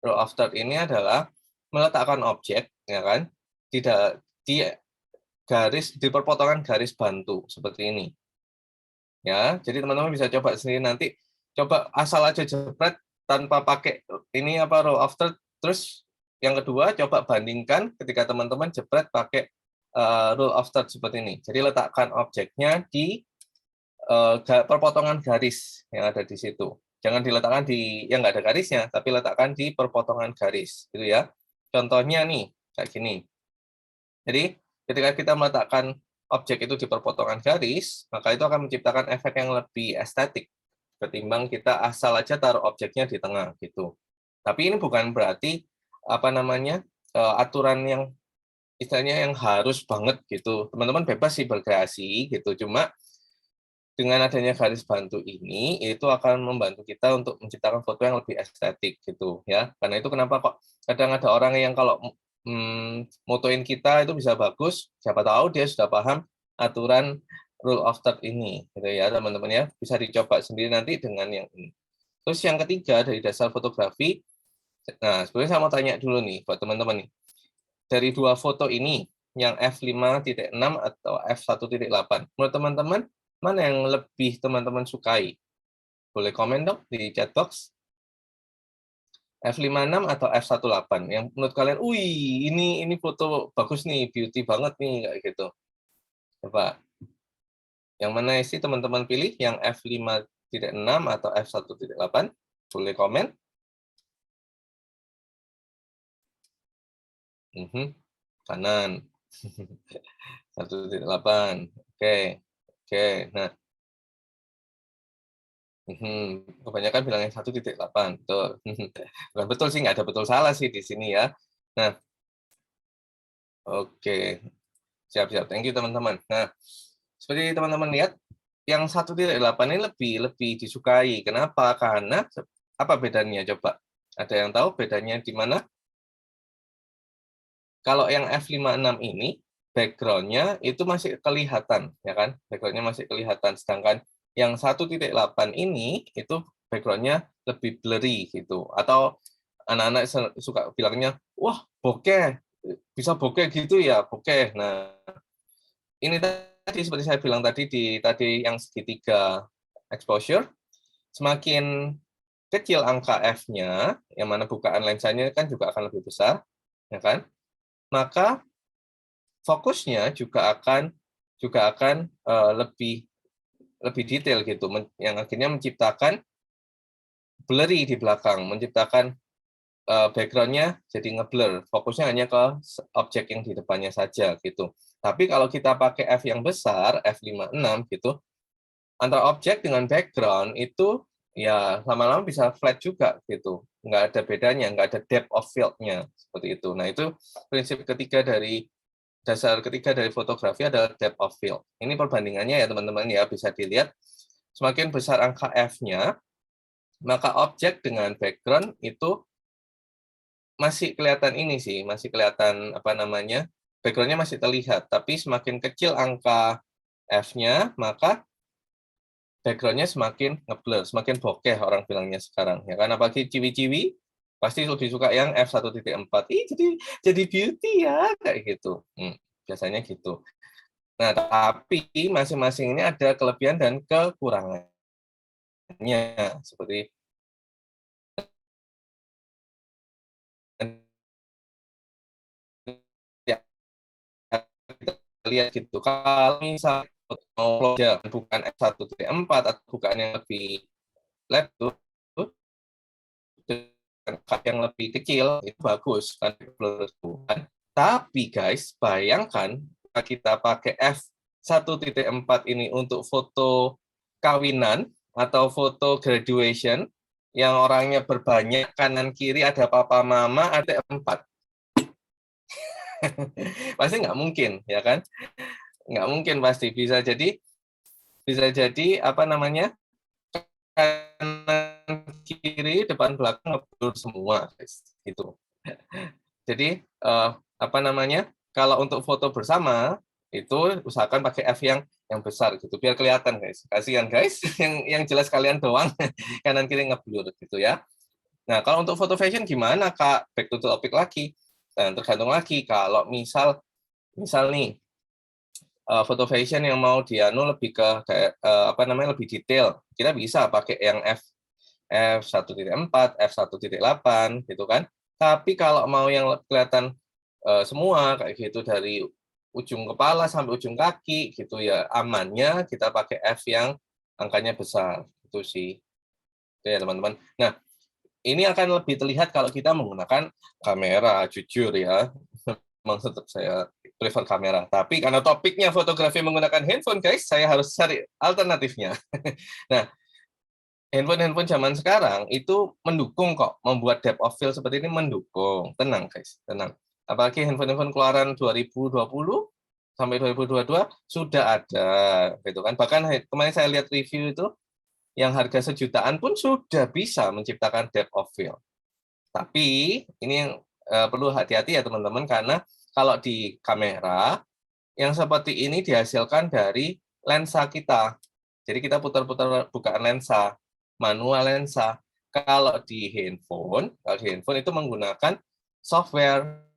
Rule of third ini adalah meletakkan objek, ya kan, tidak di di perpotongan garis bantu seperti ini. Ya, jadi teman-teman bisa coba sendiri nanti. Coba asal aja jepret tanpa pakai ini roll of third. Terus yang kedua coba bandingkan ketika teman-teman jepret pakai rule of third seperti ini. Jadi letakkan objeknya di perpotongan garis yang ada di situ. Jangan diletakkan di yang nggak ada garisnya, tapi letakkan di perpotongan garis, gitu ya. Contohnya nih kayak gini. Jadi ketika kita meletakkan objek itu di perpotongan garis, maka itu akan menciptakan efek yang lebih estetik ketimbang kita asal aja taruh objeknya di tengah gitu. Tapi ini bukan berarti aturan yang istilahnya yang harus banget gitu. Teman-teman bebas sih berkreasi gitu. Cuma dengan adanya garis bantu ini itu akan membantu kita untuk menciptakan foto yang lebih estetik gitu ya. Karena itu kenapa kok kadang ada orang yang kalau motoin kita itu bisa bagus, siapa tahu dia sudah paham aturan rule of third ini gitu ya teman-teman ya. Bisa dicoba sendiri nanti dengan yang ini. Terus yang ketiga dari dasar fotografi, nah sebenarnya saya mau tanya dulu nih buat teman-teman nih. Dari dua foto ini, yang f5.6 atau f1.8, menurut teman-teman mana yang lebih teman-teman sukai? Boleh komen dong di chat box. F56 atau F18 yang menurut kalian, wih ini foto bagus nih, beauty banget nih kayak gitu. Coba. Yang mana sih teman-teman pilih? Yang F5.6 atau F1.8? Boleh komen. Kanan. 1.8. Oke. Oke, nah. Kebanyakan bilangnya 1.8, betul. Bukan betul sih, nggak ada betul salah sih di sini ya. Nah, oke. Siap-siap, thank you teman-teman. Nah, seperti teman-teman lihat, yang 1.8 ini lebih disukai. Kenapa? Karena apa bedanya coba? Ada yang tahu bedanya di mana? Kalau yang F56 ini, background-nya itu masih kelihatan, ya kan? Background-nya masih kelihatan, sedangkan yang 1.8 ini itu background-nya lebih blurry gitu. Atau anak-anak suka bilangnya, wah bokeh, bisa bokeh gitu ya, bokeh. Nah, ini tadi seperti saya bilang tadi tadi yang segitiga exposure, semakin kecil angka f-nya, yang mana bukaan lensanya kan juga akan lebih besar, ya kan? Maka fokusnya juga akan lebih detail gitu, yang akhirnya menciptakan blurry di belakang, menciptakan background-nya jadi ngeblur, fokusnya hanya ke objek yang di depannya saja gitu. Tapi kalau kita pakai f yang besar, f56 gitu, antara objek dengan background itu ya lama-lama bisa flat juga gitu, nggak ada bedanya, nggak ada depth of field-nya seperti itu. Nah itu dasar ketiga dari fotografi adalah depth of field. Ini perbandingannya ya teman-teman ya, bisa dilihat semakin besar angka f-nya, maka objek dengan background itu masih kelihatan ini sih, masih kelihatan background-nya masih terlihat, tapi semakin kecil angka f-nya, maka background-nya semakin ngeblur, semakin bokeh orang bilangnya sekarang, ya kan? Apalagi ciwi-ciwi pasti lebih suka yang f1.4. Jadi beauty ya kayak gitu. Biasanya gitu. Nah, tapi masing-masing ini ada kelebihan dan kekurangannya seperti ya, kita lihat gitu. Kalau misalnya mau bukan f1.4 atau bukan yang lebih lebar yang lebih kecil itu bagus kan. Tapi guys, bayangkan kita pakai f1.4 ini untuk foto kawinan atau foto graduation yang orangnya berbanyak, kanan kiri ada papa mama, ada 4. Pasti nggak mungkin, ya kan? Nggak mungkin pasti. Bisa jadi kanan kiri depan belakang ngeblur semua guys, gitu. Jadi kalau untuk foto bersama itu usahakan pakai f yang besar gitu biar kelihatan guys. Kasihan guys yang jelas kalian doang kanan kiri ngeblur gitu ya. Nah, kalau untuk foto fashion gimana Kak? Back to topic lagi. Nah, tergantung lagi kalau misal nih foto fashion yang mau dianu lebih ke kayak apa namanya lebih detail, kita bisa pakai yang f1.4, f1.8 gitu kan. Tapi kalau mau yang kelihatan semua kayak gitu dari ujung kepala sampai ujung kaki gitu ya, amannya kita pakai f yang angkanya besar itu sih. Oke ya teman-teman. Nah, ini akan lebih terlihat kalau kita menggunakan kamera, jujur ya. Memang tetap saya prefer kamera. Tapi karena topiknya fotografi menggunakan handphone, guys, saya harus cari alternatifnya. Nah, handphone zaman sekarang itu mendukung kok, membuat depth of field seperti ini mendukung. Tenang, guys, tenang. Apalagi handphone keluaran 2020 sampai 2022 sudah ada, gitu kan. Bahkan kemarin saya lihat review itu, yang harga sejutaan pun sudah bisa menciptakan depth of field. Tapi ini yang perlu hati-hati ya teman-teman, karena kalau di kamera yang seperti ini dihasilkan dari lensa kita. Jadi kita putar-putar bukaan lensa, manual lensa. Kalau di handphone itu menggunakan software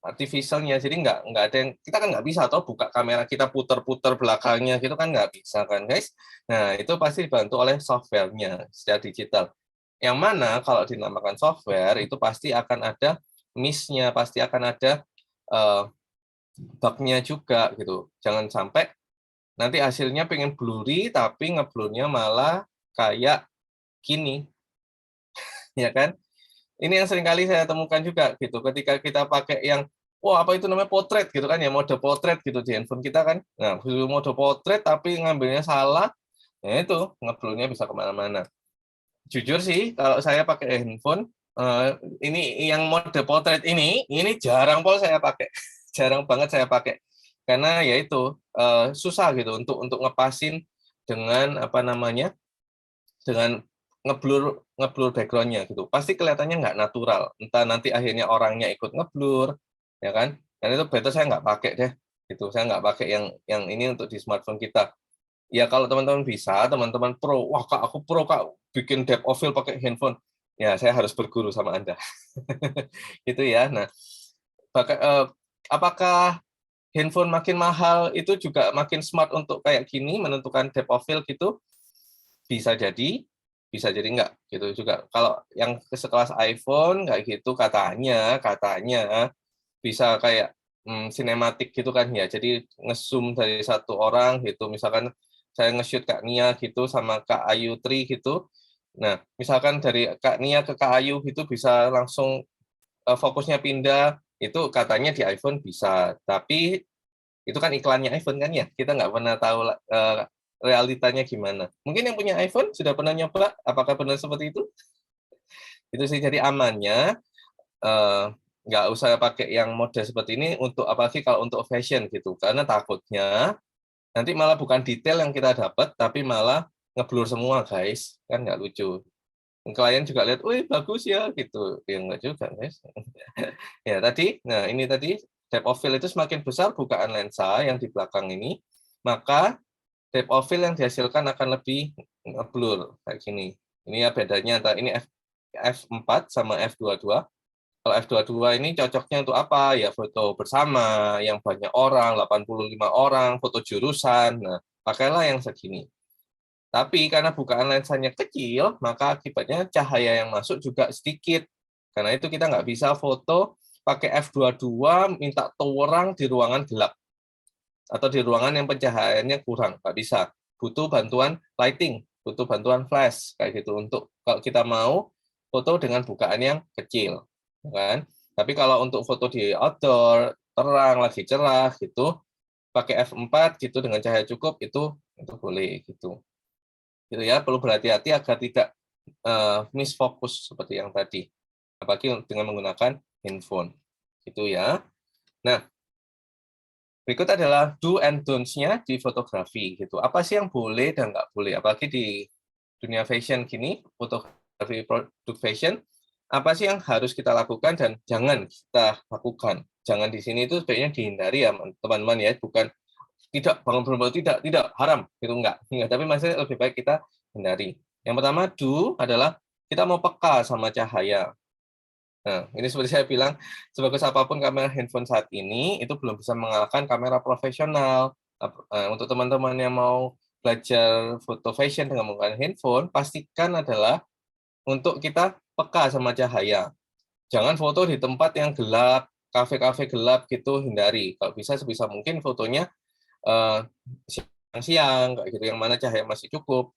artificialnya, jadi nggak ada yang, kita kan nggak bisa atau buka kamera kita putar-putar belakangnya gitu kan nggak bisa kan guys. Nah itu pasti dibantu oleh softwarenya secara digital. Yang mana kalau dinamakan software itu pasti akan ada miss-nya, pasti akan ada bug-nya juga gitu. Jangan sampai nanti hasilnya pengen blurry tapi ngeblurnya malah kayak gini, ya kan? Ini yang sering kali saya temukan juga gitu. Ketika kita pakai yang wah apa itu namanya potret gitu kan ya, mode potret gitu di handphone kita kan. Nah, mode potret tapi ngambilnya salah, ya itu ngeblurnya bisa kemana-mana. Jujur sih kalau saya pakai handphone ini yang mode potret ini jarang pol saya pakai. Jarang banget saya pakai. Karena ya itu susah gitu untuk ngepasin dengan apa namanya? Dengan ngeblur backgroundnya gitu. Pasti kelihatannya nggak natural. Entah nanti akhirnya orangnya ikut ngeblur, ya kan? Dan itu better saya nggak pakai deh. Gitu. Saya nggak pakai yang ini untuk di smartphone kita. Ya kalau teman-teman bisa, teman-teman pro, wah kak aku pro kak, bikin depth of field pakai handphone. Ya saya harus berguru sama Anda. Gitu ya. Nah, apakah handphone makin mahal itu juga makin smart untuk kayak gini menentukan depth of field gitu? Bisa jadi enggak gitu juga. Kalau yang sekelas iPhone kayak gitu katanya bisa kayak sinematik gitu kan ya. Jadi nge-zoom dari satu orang gitu. Misalkan saya nge-shoot Kak Nia gitu sama Kak Ayu Tri gitu. Nah, misalkan dari Kak Nia ke Kak Ayu gitu bisa langsung fokusnya pindah, itu katanya di iPhone bisa. Tapi itu kan iklannya iPhone kan ya. Kita nggak pernah tahu realitanya gimana. Mungkin yang punya iPhone sudah pernah nyoba, apakah benar seperti itu? Itu sih, jadi amannya nggak usah pakai yang mode seperti ini untuk apalagi kalau untuk fashion gitu, karena takutnya nanti malah bukan detail yang kita dapat, tapi malah ngeblur semua guys, kan nggak lucu. Klien juga lihat, wih bagus ya gitu, ya nggak juga guys. Ya tadi, nah ini tadi depth of field itu semakin besar bukaan lensa yang di belakang ini, maka depth of field yang dihasilkan akan lebih blur kayak gini. Ini ya bedanya antara ini f4 sama f22. Kalau f22 ini cocoknya untuk apa? Ya foto bersama, yang banyak orang, 85 orang, foto jurusan. Nah, pakailah yang segini. Tapi karena bukaan lensanya kecil, maka akibatnya cahaya yang masuk juga sedikit. Karena itu kita nggak bisa foto pakai f22 minta terang di ruangan gelap atau di ruangan yang pencahayaannya kurang, nggak bisa. Butuh bantuan lighting, butuh bantuan flash kayak gitu untuk kalau kita mau foto dengan bukaan yang kecil, kan? Tapi kalau untuk foto di outdoor terang lagi cerah gitu, pakai f4 gitu dengan cahaya cukup itu boleh gitu. Gitu ya, perlu berhati-hati agar tidak misfokus seperti yang tadi. Apalagi dengan menggunakan handphone. Gitu ya. Nah, berikut adalah do and don'ts-nya di fotografi gitu. Apa sih yang boleh dan nggak boleh? Apalagi di dunia fashion gini, fotografi produk fashion, apa sih yang harus kita lakukan dan jangan kita lakukan? Jangan di sini itu sebaiknya dihindari ya teman-teman ya, bukan tidak bangun tidak haram gitu enggak. Tapi masih lebih baik kita hindari. Yang pertama do adalah kita mau peka sama cahaya. Nah, ini seperti saya bilang, sebagus apapun kamera handphone saat ini, itu belum bisa mengalahkan kamera profesional. Untuk teman-teman yang mau belajar foto fashion dengan menggunakan handphone, pastikan adalah untuk kita peka sama cahaya. Jangan foto di tempat yang gelap, kafe-kafe gelap gitu, hindari. Kalau bisa sebisa mungkin fotonya siang-siang, kayak gitu, yang mana cahaya masih cukup,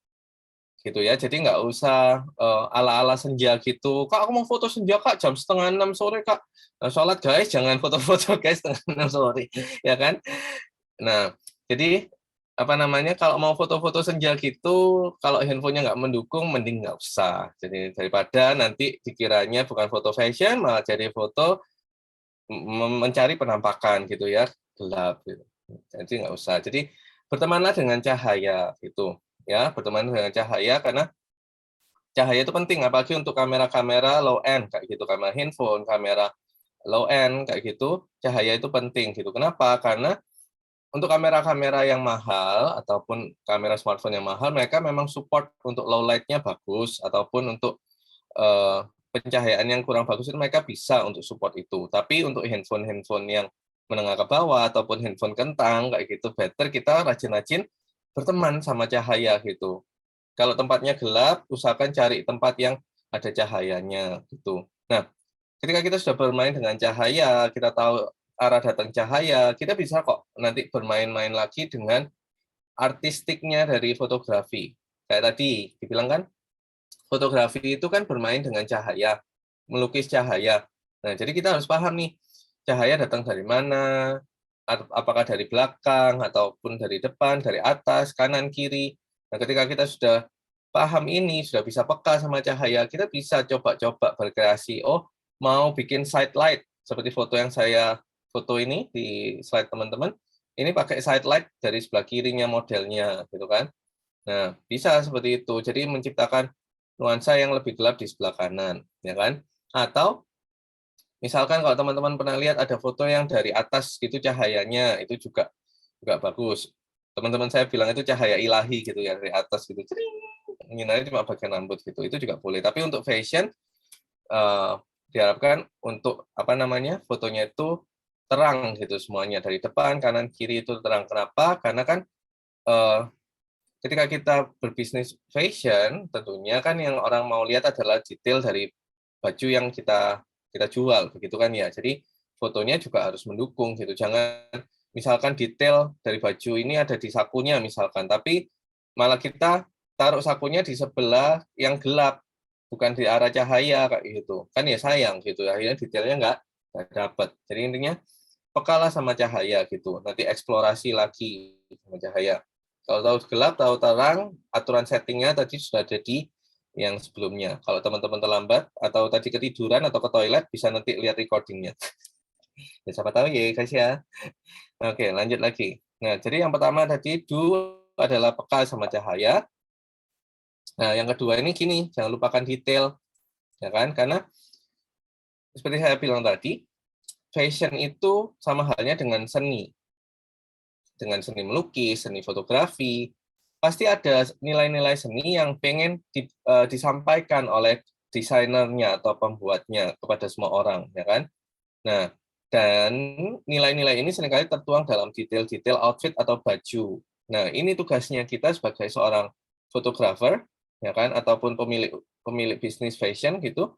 gitu ya. Jadi nggak usah ala-ala senja gitu. Kak, aku mau foto senja, Kak, jam 5:30 sore, Kak. Nah, sholat, guys, jangan foto-foto, guys, 5:30 sore, ya kan? Nah, jadi apa namanya, kalau mau foto-foto senja gitu, kalau handphonenya nggak mendukung, mending nggak usah. Jadi daripada nanti dikiranya bukan foto fashion, malah jadi foto mencari penampakan gitu ya, gelap gitu. Jadi nggak usah. Jadi bertemanlah dengan cahaya gitu ya, berteman dengan cahaya karena cahaya itu penting apalagi untuk kamera-kamera low end kayak gitu, kamera handphone, kamera low end kayak gitu, cahaya itu penting gitu. Kenapa? Karena untuk kamera-kamera yang mahal ataupun kamera smartphone yang mahal, mereka memang support untuk low light-nya bagus ataupun untuk pencahayaan yang kurang bagus itu mereka bisa untuk support itu. Tapi untuk handphone-handphone yang menengah ke bawah ataupun handphone kentang kayak gitu, better kita rajin-rajin berteman sama cahaya gitu. Kalau tempatnya gelap, usahakan cari tempat yang ada cahayanya gitu. Nah, ketika kita sudah bermain dengan cahaya, kita tahu arah datang cahaya, kita bisa kok nanti bermain-main lagi dengan artistiknya dari fotografi. Kayak tadi dibilang kan, fotografi itu kan bermain dengan cahaya, melukis cahaya. Nah, jadi kita harus paham nih, cahaya datang dari mana, apakah dari belakang, ataupun dari depan, dari atas, kanan, kiri. Nah, ketika kita sudah paham ini, sudah bisa peka sama cahaya, kita bisa coba-coba berkreasi, oh mau bikin side light, seperti foto yang saya foto ini di slide teman-teman, ini pakai side light dari sebelah kirinya modelnya, gitu kan. Nah, bisa seperti itu. Jadi menciptakan nuansa yang lebih gelap di sebelah kanan, ya kan? Atau misalkan kalau teman-teman pernah lihat ada foto yang dari atas gitu cahayanya, itu juga bagus. Teman-teman saya bilang itu cahaya ilahi gitu ya dari atas gitu. Cering, nyinarnya cuma bagian rambut gitu. Itu juga boleh. Tapi untuk fashion diharapkan untuk apa namanya? Fotonya itu terang gitu semuanya dari depan, kanan, kiri itu terang. Kenapa? Karena kan eh, ketika kita berbisnis fashion, tentunya kan yang orang mau lihat adalah detail dari baju yang kita jual, begitu kan ya. Jadi fotonya juga harus mendukung gitu. Jangan misalkan detail dari baju ini ada di sakunya misalkan, tapi malah kita taruh sakunya di sebelah yang gelap, bukan di arah cahaya kayak gitu. Kan ya sayang gitu. Akhirnya detailnya nggak dapat. Jadi intinya pekalah sama cahaya gitu. Nanti eksplorasi lagi sama cahaya. Kalau tahu gelap, tahu terang, aturan settingnya tadi sudah ada di yang sebelumnya. Kalau teman-teman terlambat atau tadi ketiduran atau ke toilet, bisa nanti lihat recordingnya. Ya, siapa tahu ya guys ya. Oke, lanjut lagi. Nah, jadi yang pertama tadi adalah peka sama cahaya. Nah, yang kedua ini gini, jangan lupakan detail, ya kan? Karena seperti saya bilang tadi, fashion itu sama halnya dengan seni. Dengan seni melukis, seni fotografi, pasti ada nilai-nilai seni yang pengen disampaikan oleh desainernya atau pembuatnya kepada semua orang, ya kan? Nah, dan nilai-nilai ini seringkali tertuang dalam detail-detail outfit atau baju. Nah, ini tugasnya kita sebagai seorang fotografer, ya kan, ataupun pemilik pemilik bisnis fashion gitu.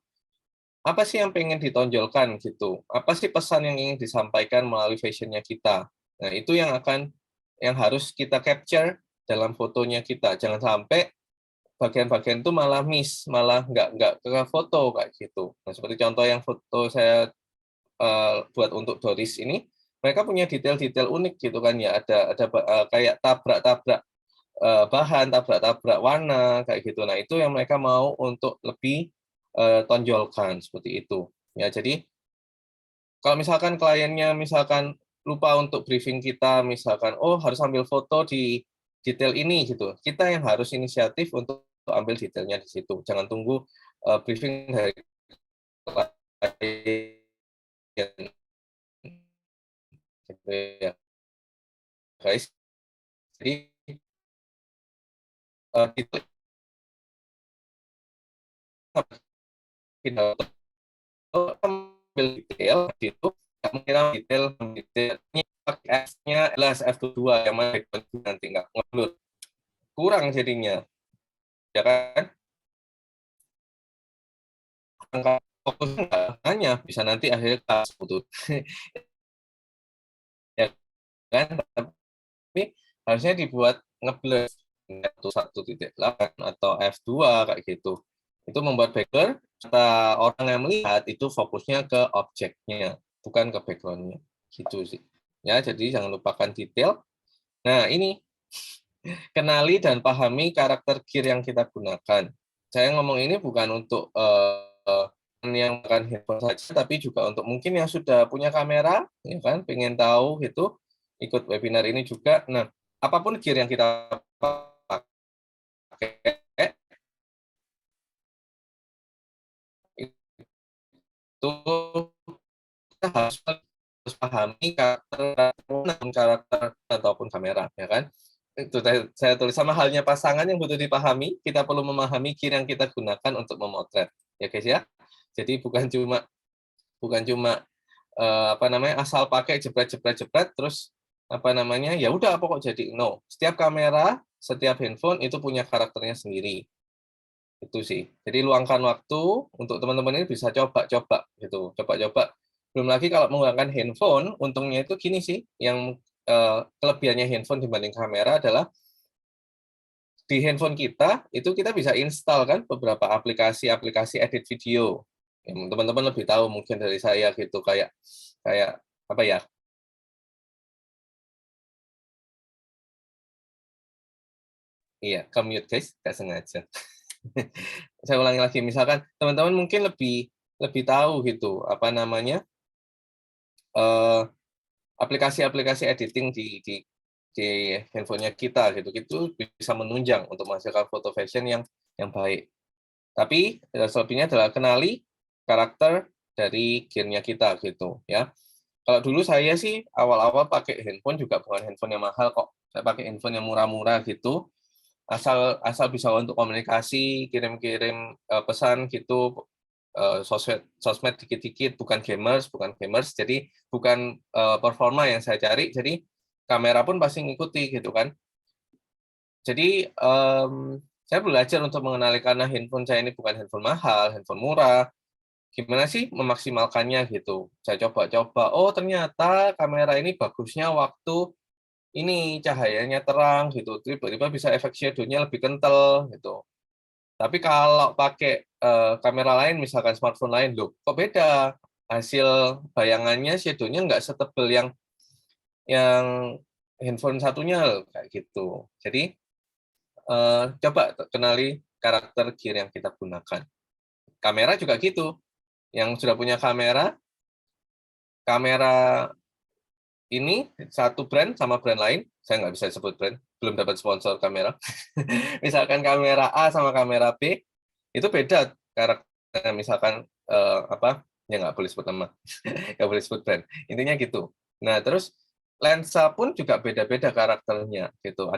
Apa sih yang pengen ditonjolkan gitu? Apa sih pesan yang ingin disampaikan melalui fashionnya kita? Nah, itu yang harus kita capture dalam fotonya kita. Jangan sampai bagian-bagian itu malah miss, malah nggak ke foto kayak gitu. Nah, seperti contoh yang foto saya buat untuk Doris ini, mereka punya detail-detail unik gitu kan ya. Ada kayak tabrak-tabrak bahan, tabrak-tabrak warna kayak gitu. Nah, itu yang mereka mau untuk lebih tonjolkan seperti itu. Ya, jadi kalau misalkan kliennya misalkan lupa untuk briefing kita, misalkan oh harus ambil foto di detail ini gitu. Kita yang harus inisiatif untuk ambil detailnya di situ. Jangan tunggu briefing dari klien gitu ya, guys. Jadi kita ambil detail gitu, nggak mengira detail detailnya F-nya adalah F2 yang mana background nanti nggak ngeblur. Kurang jadinya. Ya kan? Fokusnya nggak hanya bisa nanti akhirnya kelas putus. Ya kan? Tapi harusnya dibuat ngeblur F1.8 atau F2 kayak gitu. Itu membuat background, kata orang yang melihat itu fokusnya ke objeknya, bukan ke background-nya. Gitu sih. Ya, jadi jangan lupakan detail. Nah, ini kenali dan pahami karakter gear yang kita gunakan. Saya ngomong ini bukan untuk yang bukan handphone saja, tapi juga untuk mungkin yang sudah punya kamera, ya kan, pengen tahu gitu, ikut webinar ini juga. Nah, apapun gear yang kita pakai, itu kita harus pahami karakter ataupun kamera, ya kan? Itu saya tulis sama halnya pasangan yang butuh dipahami, kita perlu memahami gear yang kita gunakan untuk memotret, ya guys ya. Jadi bukan cuma apa namanya asal pakai jepret terus apa namanya ya udah pokok jadi no. Setiap kamera, setiap handphone itu punya karakternya sendiri. Itu sih. Jadi luangkan waktu untuk teman-teman ini bisa coba-coba gitu. Coba-coba. Belum lagi kalau menggunakan handphone, untungnya itu gini sih, yang kelebihannya handphone dibanding kamera adalah di handphone kita itu kita bisa install kan beberapa aplikasi-aplikasi edit video. Yang teman-teman lebih tahu mungkin dari saya gitu kayak kayak apa ya? Iya, ke-mute guys, nggak sengaja. Saya ulangi lagi, misalkan teman-teman mungkin lebih lebih tahu gitu apa namanya aplikasi-aplikasi editing di handphonenya kita gitu itu bisa menunjang untuk menghasilkan foto fashion yang baik. Tapi selebihnya adalah kenali karakter dari gear-nya kita gitu ya. Kalau dulu saya sih awal-awal pakai handphone juga bukan handphone yang mahal kok. Saya pakai handphone yang murah-murah gitu. Asal bisa untuk komunikasi, kirim-kirim pesan gitu, sosmed dikit-dikit, bukan gamers, jadi bukan performa yang saya cari, jadi kamera pun pasti ngikuti gitu kan. Jadi saya belajar untuk mengenali karena handphone saya ini bukan handphone mahal, handphone murah, gimana sih memaksimalkannya gitu. Saya coba-coba, oh ternyata kamera ini bagusnya waktu ini cahayanya terang gitu, tiba-tiba bisa efek shadow-nya lebih kental gitu. Tapi kalau pakai kamera lain, misalkan smartphone lain, loh kok beda? Hasil bayangannya shadow-nya nggak setebal yang handphone satunya loh, kayak gitu. Jadi coba kenali karakter gear yang kita gunakan. Kamera juga gitu. Yang sudah punya kamera ini satu brand sama brand lain, saya nggak bisa sebut brand, belum dapat sponsor kamera. Misalkan kamera A sama kamera B, itu beda karakternya. Misalkan apa? Ya nggak boleh sebut nama, nggak boleh sebut brand. Intinya gitu. Nah terus lensa pun juga beda-beda karakternya gitu.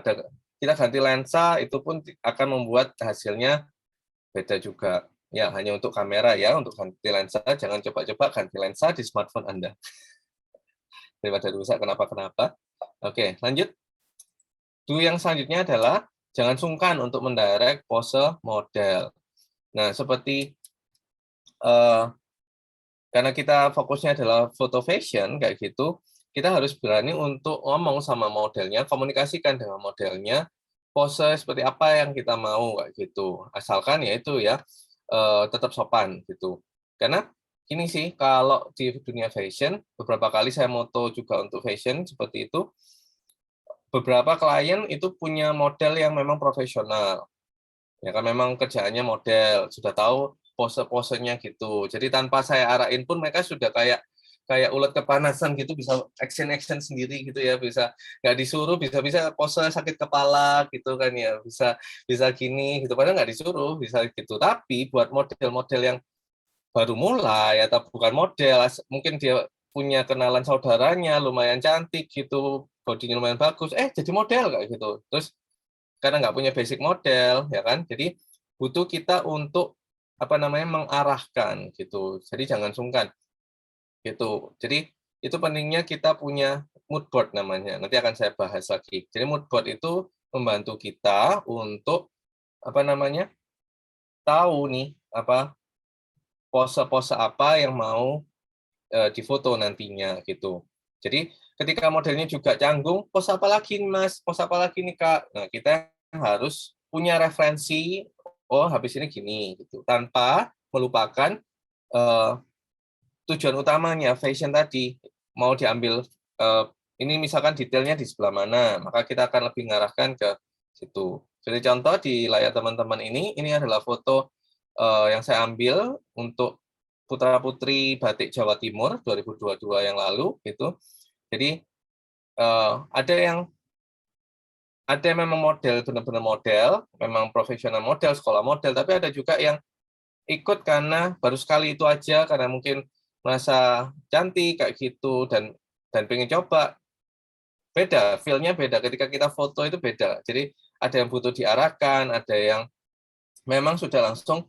Kita ganti lensa itu pun akan membuat hasilnya beda juga. Ya hanya untuk kamera ya, untuk ganti lensa jangan coba-coba ganti lensa di smartphone Anda. Daripada rusak kenapa-kenapa. Oke, lanjut. Yang selanjutnya adalah jangan sungkan untuk mendirect pose model. Nah, seperti karena kita fokusnya adalah foto fashion kayak gitu, kita harus berani untuk ngomong sama modelnya, komunikasikan dengan modelnya, pose seperti apa yang kita mau kayak gitu. Asalkan ya itu ya tetap sopan gitu. Karena ini sih kalau di dunia fashion, beberapa kali saya moto juga untuk fashion seperti itu, beberapa klien itu punya model yang memang profesional. Ya kan memang kerjaannya model, sudah tahu pose-posenya gitu. Jadi tanpa saya arahin pun mereka sudah kayak ulet kepanasan gitu, bisa action sendiri gitu ya, bisa nggak disuruh, bisa pose sakit kepala gitu kan ya, bisa gini gitu, padahal nggak disuruh, bisa gitu. Tapi buat model-model yang baru mulai atau bukan model, mungkin dia punya kenalan saudaranya lumayan cantik gitu, bodinya lumayan bagus, jadi model kayak gitu. Terus karena nggak punya basic model, ya kan, jadi butuh kita untuk apa namanya mengarahkan gitu. Jadi jangan sungkan gitu. Jadi itu pentingnya kita punya mood board namanya. Nanti akan saya bahas lagi. Jadi mood board itu membantu kita untuk tahu nih pose-pose apa yang mau difoto nantinya gitu. Jadi ketika modelnya juga canggung, pose apa lagi nih Mas? Pose apa lagi nih Kak? Nah, kita harus punya referensi, oh habis ini gini gitu. Tanpa melupakan tujuan utamanya fashion tadi. Mau diambil ini misalkan detailnya di sebelah mana, maka kita akan lebih mengarahkan ke situ. Jadi contoh di layar teman-teman ini adalah foto yang saya ambil untuk Putra-Putri Batik Jawa Timur 2022 yang lalu gitu. Jadi ada yang memang model, benar-benar model, memang profesional model, sekolah model, tapi ada juga yang ikut karena baru sekali itu aja, karena mungkin merasa cantik kayak gitu dan pengen coba. Beda, feel-nya beda. Ketika kita foto itu beda. Jadi ada yang butuh diarahkan, ada yang memang sudah langsung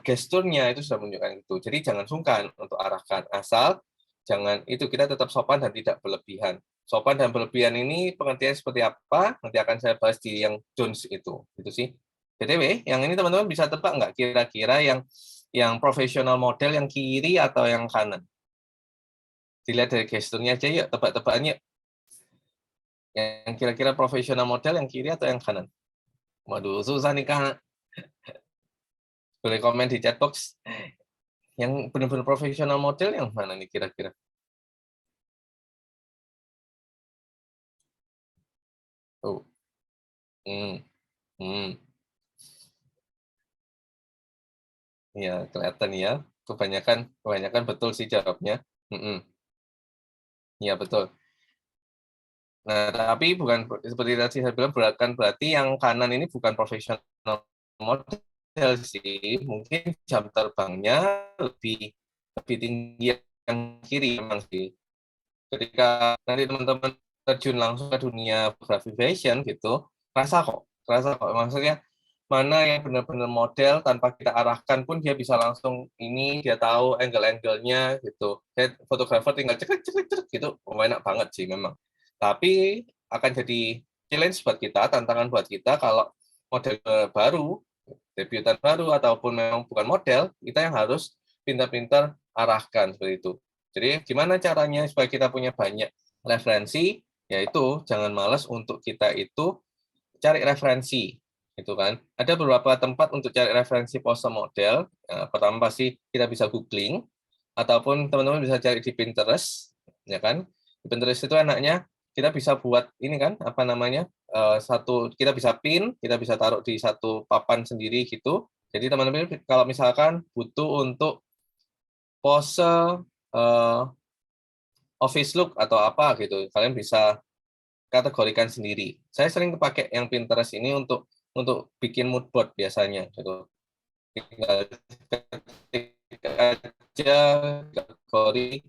gesturnya itu sudah menunjukkan itu. Jadi jangan sungkan untuk arahkan, asal jangan itu kita tetap sopan dan tidak berlebihan. Sopan dan berlebihan ini pengertiannya seperti apa? Nanti akan saya bahas di yang Jones itu sih. BTW, yang ini teman-teman bisa tebak nggak kira-kira yang profesional model yang kiri atau yang kanan? Dilihat dari gesturnya aja yuk, tebak-tebakannya. Yang kira-kira profesional model yang kiri atau yang kanan? Waduh, susah nih Kak. Boleh komen di chat box. Yang benar-benar profesional model yang mana nih kira-kira? Oh. Ya, kelihatan ya. Kebanyakan betul sih jawabnya. Ya, betul. Nah, tapi bukan seperti tadi saya bilang, berarti yang kanan ini bukan profesional model sih. Mungkin jam terbangnya lebih tinggi yang kiri memang sih. Ketika nanti teman-teman terjun langsung ke dunia fotografi fashion gitu, rasa kok. Maksudnya mana yang benar-benar model tanpa kita arahkan pun dia bisa langsung ini, dia tahu angle-angle-nya gitu. Fotografer tinggal cek gitu, enak banget sih memang. Tapi akan jadi challenge buat kita, tantangan buat kita kalau model baru, debutan baru ataupun memang bukan model, kita yang harus pintar-pintar arahkan seperti itu. Jadi gimana caranya supaya kita punya banyak referensi? Yaitu jangan malas untuk kita itu cari referensi, gitu kan. Ada beberapa tempat untuk cari referensi pose model. Pertama pasti kita bisa googling, ataupun teman-teman bisa cari di Pinterest, ya kan. Di Pinterest itu enaknya kita bisa buat ini kan, kita bisa pin, kita bisa taruh di satu papan sendiri gitu. Jadi teman-teman kalau misalkan butuh untuk pose office look atau apa gitu, kalian bisa kategorikan sendiri. Saya sering pakai yang Pinterest ini untuk bikin mood board biasanya gitu. Tinggal ketik aja kategori,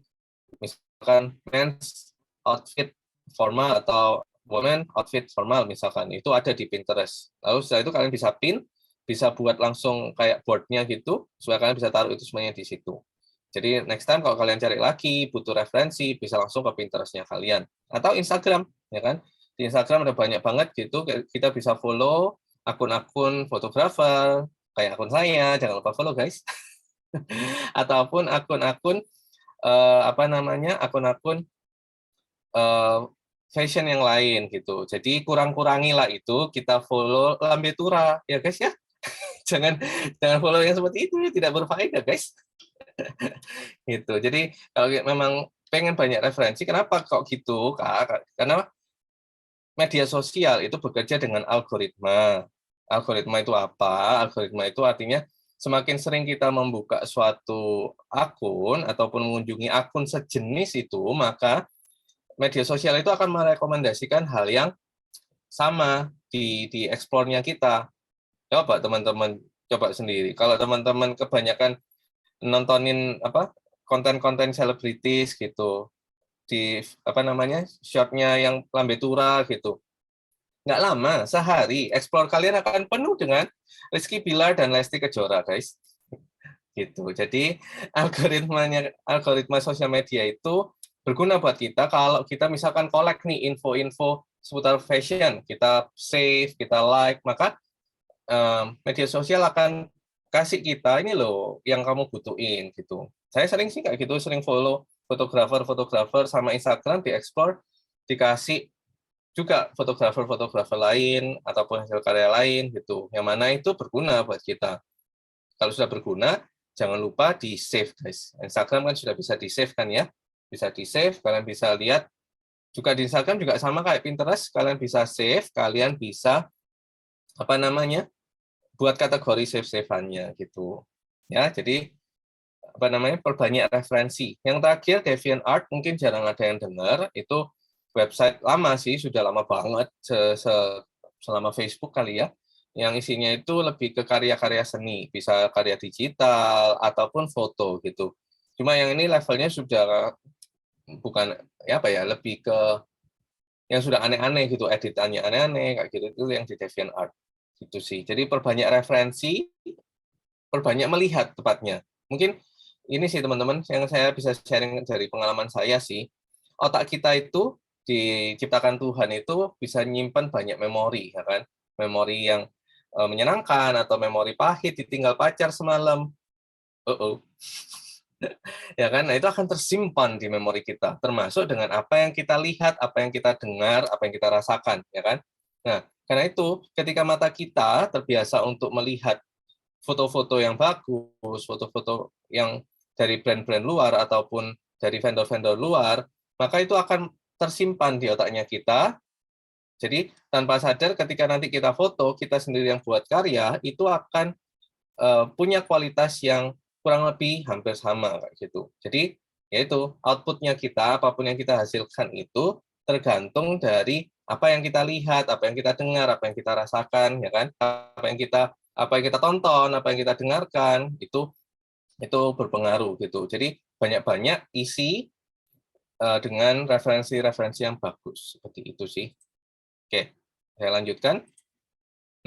misalkan men's outfit formal atau women outfit formal misalkan, itu ada di Pinterest. Lalu setelah itu kalian bisa pin, bisa buat langsung kayak boardnya gitu, supaya kalian bisa taruh itu semuanya di situ. Jadi next time kalau kalian cari lagi, butuh referensi, bisa langsung ke Pinterest-nya kalian. Atau Instagram, ya kan? Di Instagram ada banyak banget gitu, kita bisa follow akun-akun fotografer, kayak akun saya, jangan lupa follow guys. Ataupun akun-akun akun-akun fashion yang lain gitu. Jadi kurang-kurangilah itu, kita follow Lambe Tura, ya guys ya. jangan follow yang seperti itu, tidak berfaedah guys. Gitu. Jadi kalau memang pengen banyak referensi, kenapa kok gitu Kak? Karena media sosial itu bekerja dengan algoritma. Algoritma itu apa? Algoritma itu artinya semakin sering kita membuka suatu akun ataupun mengunjungi akun sejenis itu, maka media sosial itu akan merekomendasikan hal yang sama di explore-nya kita. Coba teman-teman coba sendiri. Kalau teman-teman kebanyakan nontonin konten-konten selebritis gitu di shotnya yang Lambe Tura gitu, nggak lama, sehari explore kalian akan penuh dengan Rizky Bilar dan Lesti Kejora guys. Gitu. Jadi algoritma sosial media itu berguna buat kita kalau kita misalkan collect nih info-info seputar fashion, kita save, kita like, maka media sosial akan kasih kita ini loh yang kamu butuhin gitu. Saya sering sih kayak gitu, sering follow fotografer sama Instagram di explore, dikasih juga fotografer lain ataupun hasil karya lain gitu. Yang mana itu berguna buat kita. Kalau sudah berguna, jangan lupa di save guys. Instagram kan sudah bisa di save kan ya, bisa di save. Kalian bisa lihat juga di Instagram juga sama kayak Pinterest. Kalian bisa save, kalian bisa apa namanya buat kategori save-saveannya gitu. Ya, jadi apa namanya perbanyak referensi. Yang terakhir DeviantArt mungkin jarang ada yang dengar, itu website lama sih, sudah lama banget selama Facebook kali ya, yang isinya itu lebih ke karya-karya seni, bisa karya digital ataupun foto gitu. Cuma yang ini levelnya sudah bukan ya apa ya, lebih ke yang sudah aneh-aneh gitu, editannya aneh-aneh kayak gitu, itu yang di DeviantArt gitu sih. Jadi perbanyak referensi, perbanyak melihat tepatnya. Mungkin ini sih teman-teman yang saya bisa sharing dari pengalaman saya sih. Otak kita itu diciptakan Tuhan itu bisa nyimpan banyak memori, ya kan? Memori yang menyenangkan atau memori pahit ditinggal pacar semalam. Ya kan? Nah, itu akan tersimpan di memori kita, termasuk dengan apa yang kita lihat, apa yang kita dengar, apa yang kita rasakan, ya kan? Nah, karena itu ketika mata kita terbiasa untuk melihat foto-foto yang bagus, foto-foto yang dari brand-brand luar ataupun dari vendor-vendor luar, maka itu akan tersimpan di otaknya kita. Jadi tanpa sadar ketika nanti kita foto, kita sendiri yang buat karya, itu akan punya kualitas yang kurang lebih hampir sama kayak gitu. Jadi yaitu outputnya kita, apapun yang kita hasilkan itu tergantung dari apa yang kita lihat, apa yang kita dengar, apa yang kita rasakan, ya kan? Apa yang kita tonton, apa yang kita dengarkan, itu berpengaruh gitu. Jadi banyak-banyak isi dengan referensi-referensi yang bagus seperti itu sih. Oke, saya lanjutkan.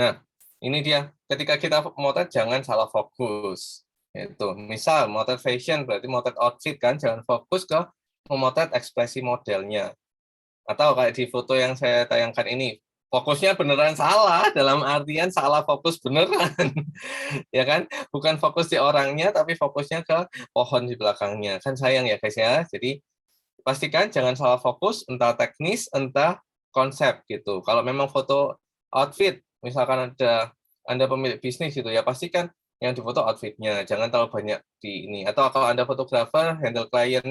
Nah, ini dia. Ketika kita motret jangan salah fokus. Itu. Misal motret fashion berarti motret outfit kan, jangan fokus ke memotret ekspresi modelnya. Atau kayak di foto yang saya tayangkan ini, fokusnya beneran salah, dalam artian salah fokus beneran. Ya kan? Bukan fokus di orangnya, tapi fokusnya ke pohon di belakangnya. Kan sayang ya guys ya. Jadi pastikan jangan salah fokus, entah teknis, entah konsep gitu. Kalau memang foto outfit, misalkan Anda pemilik bisnis gitu ya, pastikan yang difoto outfitnya, jangan terlalu banyak di ini. Atau kalau Anda fotografer, handle klien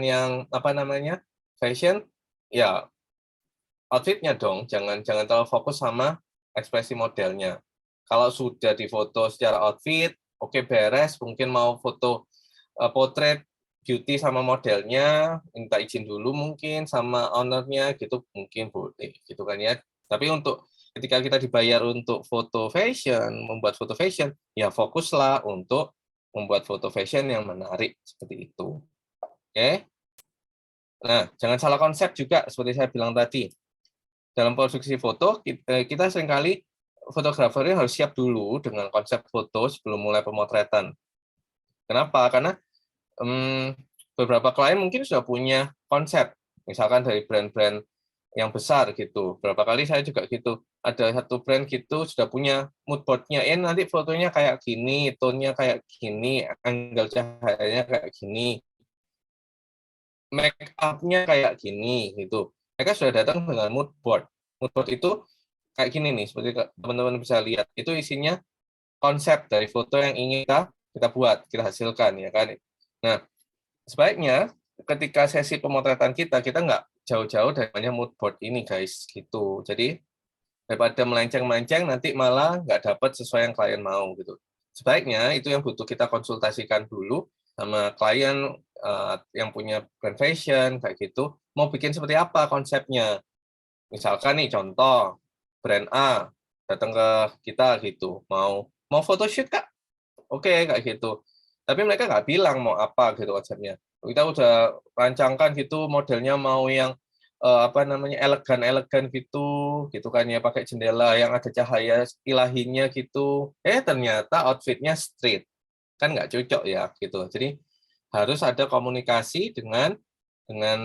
yang apa namanya fashion, ya outfitnya dong, jangan terlalu fokus sama ekspresi modelnya. Kalau sudah difoto secara outfit, oke beres, mungkin mau foto potret beauty sama modelnya, minta izin dulu mungkin sama ownernya gitu, mungkin boleh gitu kan ya. Tapi untuk ketika kita dibayar untuk foto fashion, membuat foto fashion, ya fokuslah untuk membuat foto fashion yang menarik seperti itu. Oke. Nah, jangan salah konsep juga seperti saya bilang tadi. Dalam produksi foto, kita seringkali fotografernya harus siap dulu dengan konsep foto sebelum mulai pemotretan. Kenapa? Karena beberapa klien mungkin sudah punya konsep, misalkan dari brand-brand yang besar gitu. Berapa kali saya juga gitu, ada satu brand gitu sudah punya mood board-nya, nanti fotonya kayak gini, tone-nya kayak gini, angle cahayanya kayak gini, make up-nya kayak gini gitu. Mereka sudah datang dengan mood board. Mood board itu kayak gini nih, seperti teman-teman bisa lihat. Itu isinya konsep dari foto yang ingin kita buat, kita hasilkan ya kan. Nah, sebaiknya ketika sesi pemotretan kita nggak jauh-jauh dari mood board ini guys gitu. Jadi daripada melenceng-melenceng nanti malah nggak dapat sesuai yang klien mau gitu. Sebaiknya itu yang butuh kita konsultasikan dulu sama klien yang punya brand fashion kayak gitu, mau bikin seperti apa konsepnya. Misalkan nih contoh brand A datang ke kita gitu, mau photoshoot Kak. Oke, kayak gitu. Tapi mereka nggak bilang mau apa gitu konsepnya. Kita udah rancangkan gitu modelnya mau yang apa namanya elegan gitu kan ya, pakai jendela yang ada cahaya ilahinya gitu. Ternyata outfitnya street, kan nggak cocok ya gitu. Jadi harus ada komunikasi dengan dengan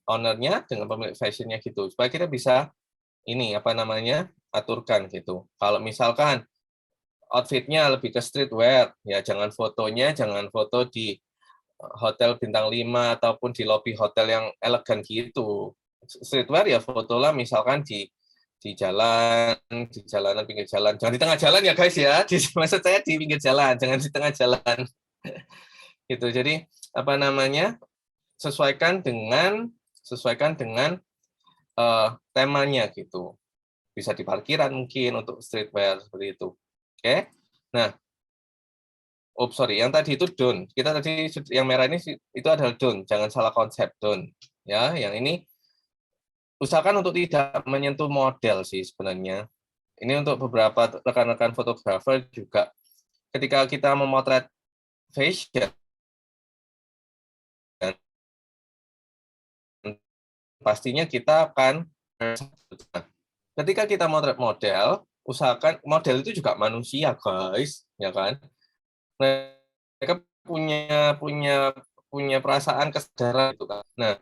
ownernya, dengan pemilik fashionnya gitu, supaya kita bisa ini apa namanya aturkan gitu. Kalau misalkan outfitnya lebih ke streetwear, ya jangan foto di hotel bintang 5 ataupun di lobi hotel yang elegan gitu. Streetwear ya fotolah misalkan di jalan, di jalanan pinggir jalan. Jangan di tengah jalan ya guys ya. Maksud saya di pinggir jalan, jangan di tengah jalan. Gitu. Jadi apa namanya? Sesuaikan dengan temanya gitu. Bisa di parkiran mungkin untuk streetwear seperti itu. Oke. Nah, sorry, yang tadi itu don't. Kita tadi yang merah ini itu adalah don't. Jangan salah konsep don't. Ya, yang ini usahakan untuk tidak menyentuh model sih sebenarnya. Ini untuk beberapa rekan-rekan fotografer juga. Ketika kita memotret fashion, pastinya kita akan ketika kita motret model, usahakan model itu juga manusia, guys, ya kan? Mereka punya perasaan kesadaran itu kan. Nah,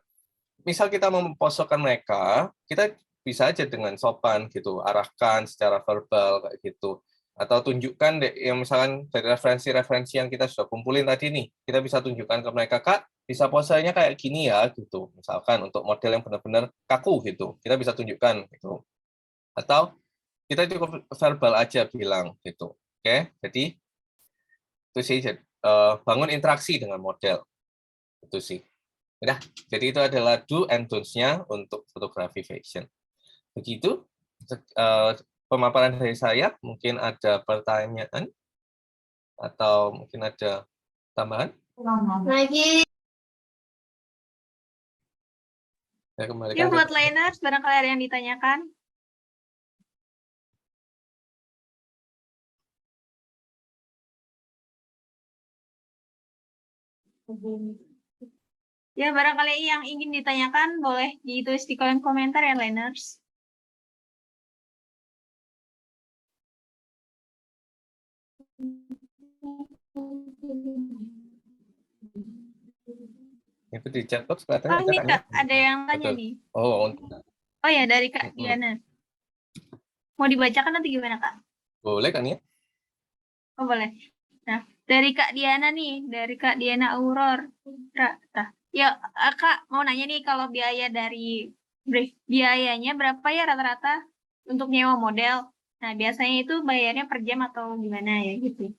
misal kita memposisikan mereka, kita bisa aja dengan sopan gitu, arahkan secara verbal kayak gitu. Atau tunjukkan deh, yang misalkan dari referensi-referensi yang kita sudah kumpulin tadi nih, kita bisa tunjukkan ke mereka, Kak, bisa posenya kayak gini ya gitu. Misalkan untuk model yang benar-benar kaku gitu, kita bisa tunjukkan gitu. Atau kita cukup verbal aja bilang gitu. Oke, jadi itu sih bangun interaksi dengan model. Itu sih. Udah, jadi itu adalah do and don'ts-nya untuk fotografi fashion. Begitu pemaparan dari saya, mungkin ada pertanyaan atau mungkin ada tambahan? Lagi. Saya Ya, kembalikan ke buat Liners, barangkali ada yang ditanyakan. Ya, barangkali yang ingin ditanyakan boleh ditulis di kolom komentar ya, Liners. itu di chat box katanya Oh, ini kan ya? Kak, ada yang tanya Betul. nih. Oh, Oh ya, dari Kak Diana. Mau dibacakan nanti gimana, Kak? boleh kan ya? Oh, boleh. Nah, dari Kak Diana nih, dari Kak Diana Auror. Ya, Kak, mau nanya nih kalau biayanya berapa ya rata-rata untuk nyewa model? Nah, biasanya itu bayarnya per jam atau gimana ya gitu.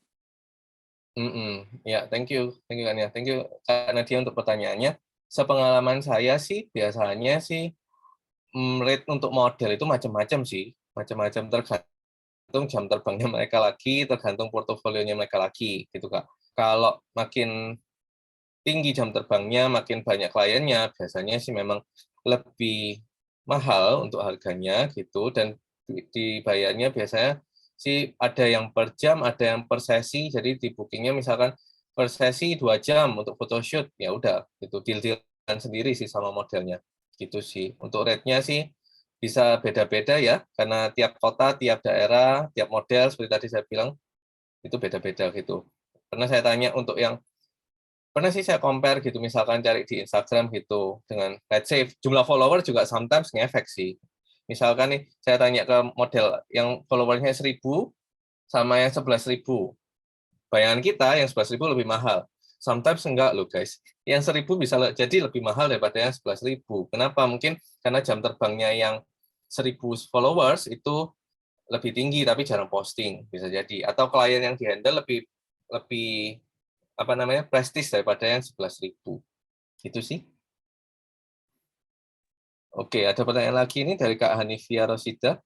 Ya, thank you kan ya. Thank you Kak Nadia untuk pertanyaannya. Sepengalaman saya sih biasanya sih rate untuk model itu macam-macam sih, macam-macam tergantung jam terbangnya mereka lagi, tergantung portofolionya mereka lagi, gitu Kak. Kalau makin tinggi jam terbangnya, makin banyak kliennya, biasanya sih memang lebih mahal untuk harganya gitu, dan dibayarnya biasanya sih ada yang per jam, ada yang per sesi, jadi di bookingnya misalkan per sesi 2 jam untuk photoshoot, ya udah, itu deal-dealan sendiri sih sama modelnya, gitu sih. Untuk rate-nya sih bisa beda-beda ya, karena tiap kota, tiap daerah, tiap model, seperti tadi saya bilang, itu beda-beda gitu. Pernah saya tanya untuk yang pernah sih saya compare gitu, misalkan cari di Instagram gitu dengan let's say jumlah follower juga sometimes ngefek sih. Misalkan nih saya tanya ke model yang followernya 1.000 sama yang 11.000. Bayangan kita yang 11.000 lebih mahal. Sometimes enggak loh guys. Yang 1.000 bisa jadi lebih mahal daripada yang 11.000. Kenapa? Mungkin karena jam terbangnya yang 1.000 followers itu lebih tinggi tapi jarang posting, bisa jadi. Atau klien yang dihandle lebih lebih apa namanya prestis daripada yang 11.000. Itu sih. Oke, ada pertanyaan lagi ini dari Kak Hanifia Rosida.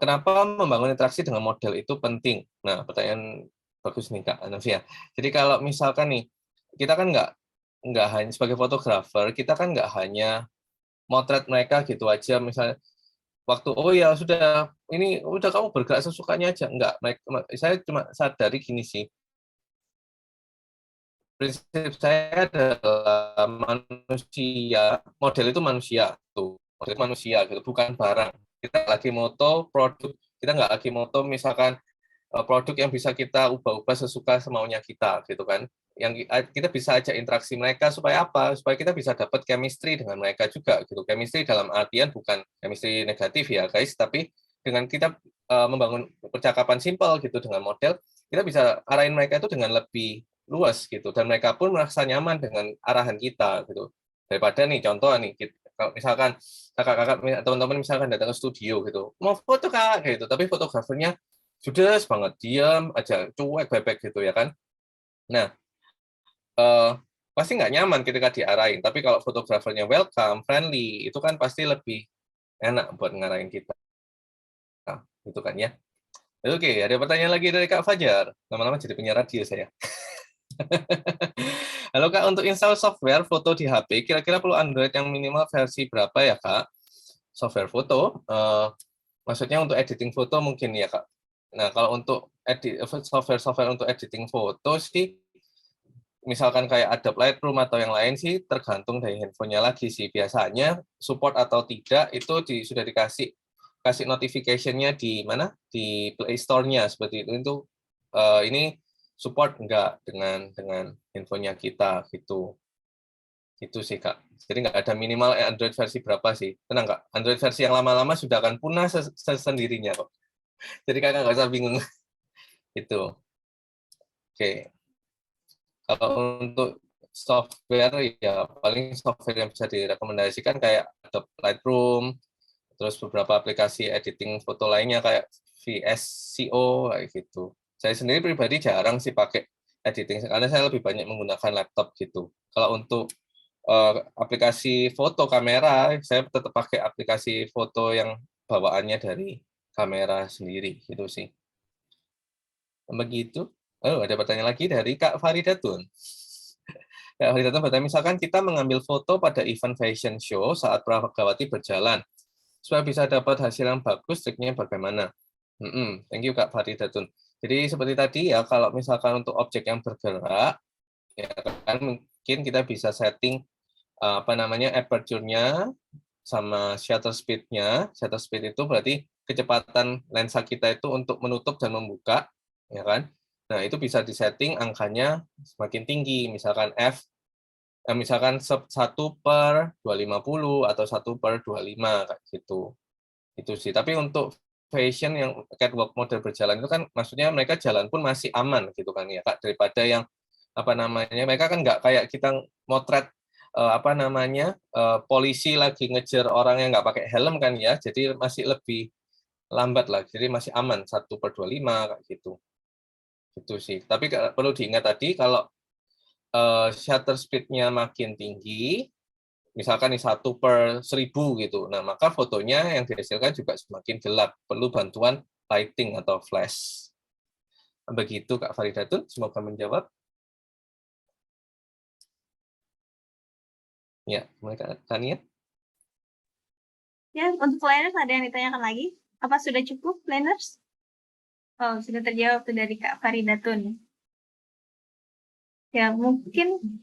Kenapa membangun interaksi dengan model itu penting? Nah, pertanyaan bagus nih Kak Hanifia. Jadi kalau misalkan nih, kita kan nggak hanya sebagai fotografer, kita kan nggak hanya motret mereka gitu aja, misalnya waktu oh ya sudah ini udah kamu bergerak sesukanya aja, nggak. Saya cuma sadari gini sih, prinsip saya adalah manusia, model itu manusia, tuh, model manusia gitu, bukan barang. Kita lagi moto produk, kita nggak lagi moto misalkan produk yang bisa kita ubah-ubah sesuka semaunya kita, gitu kan. kita bisa ajak interaksi mereka supaya apa? Supaya kita bisa dapat chemistry dengan mereka juga gitu. Chemistry dalam artian bukan chemistry negatif ya guys, tapi dengan kita membangun percakapan simpel gitu dengan model, kita bisa arahin mereka itu dengan lebih luas gitu, dan mereka pun merasa nyaman dengan arahan kita gitu. Daripada nih contoh nih, kalau misalkan kakak-kakak teman-teman misalkan datang ke studio gitu, mau foto kak gitu, tapi fotografernya judes banget, diam aja, cuek bebek gitu ya kan. Nah, pasti nggak nyaman ketika diarahin. Tapi kalau fotografernya welcome, friendly, itu kan pasti lebih enak buat ngarahin kita. Nah, gitu kan ya. Oke, ada pertanyaan lagi dari Kak Fajar. Lama-lama jadi penyiar radio saya. Halo Kak, untuk install software foto di HP, kira-kira perlu Android yang minimal versi berapa ya Kak? Software foto, maksudnya untuk editing foto mungkin ya Kak. Nah, kalau untuk software untuk editing foto sih, misalkan kayak Adobe Lightroom atau yang lain sih tergantung dari handphonenya lagi sih. Biasanya support atau tidak itu sudah dikasih notification-nya di mana, di Play Store-nya seperti itu. Ini support enggak dengan handphonenya kita gitu. Itu sih Kak. Jadi nggak ada minimal Android versi berapa sih. Tenang Kak, Android versi yang lama-lama sudah akan punah sendirinya kok. Jadi Kakak nggak usah bingung. Itu. Oke. Kalau untuk software ya paling software yang bisa direkomendasikan kayak Adobe Lightroom, terus beberapa aplikasi editing foto lainnya kayak VSCO kayak gitu. Saya sendiri pribadi jarang sih pakai editing karena saya lebih banyak menggunakan laptop gitu. Kalau untuk aplikasi foto kamera, saya tetap pakai aplikasi foto yang bawaannya dari kamera sendiri gitu sih. Begitu. Oh, ada pertanyaan lagi dari Kak Faridatun. Kak Faridatun bertanya, misalkan kita mengambil foto pada event fashion show saat Prabhawati berjalan, supaya bisa dapat hasil yang bagus, triknya bagaimana? Thank you Kak Faridatun. Jadi seperti tadi ya, kalau misalkan untuk objek yang bergerak, ya kan mungkin kita bisa setting aperture-nya sama shutter speed-nya. Shutter speed itu berarti kecepatan lensa kita itu untuk menutup dan membuka, ya kan? Nah, itu bisa disetting angkanya semakin tinggi, misalkan misalkan 1/250 atau 1/25 kayak gitu. Itu sih. Tapi untuk fashion yang catwalk model berjalan itu kan maksudnya mereka jalan pun masih aman gitu kan ya Kak, daripada yang mereka kan nggak kayak kita motret polisi lagi ngejar orang yang nggak pakai helm kan ya, jadi masih lebih lambat lah, jadi masih aman 1/25 kayak gitu. Itu sih. Tapi perlu diingat tadi kalau shutter speed-nya makin tinggi, misalkan 1/1000 gitu, nah maka fotonya yang dihasilkan juga semakin gelap, perlu bantuan lighting atau flash. Begitu Kak Faridatun, semoga menjawab. Ya, Kak Tania. Ya, untuk planners ada yang ditanyakan lagi? Apa sudah cukup planners? Oh, sudah terjawab tuh dari Kak Faridatun. Ya, mungkin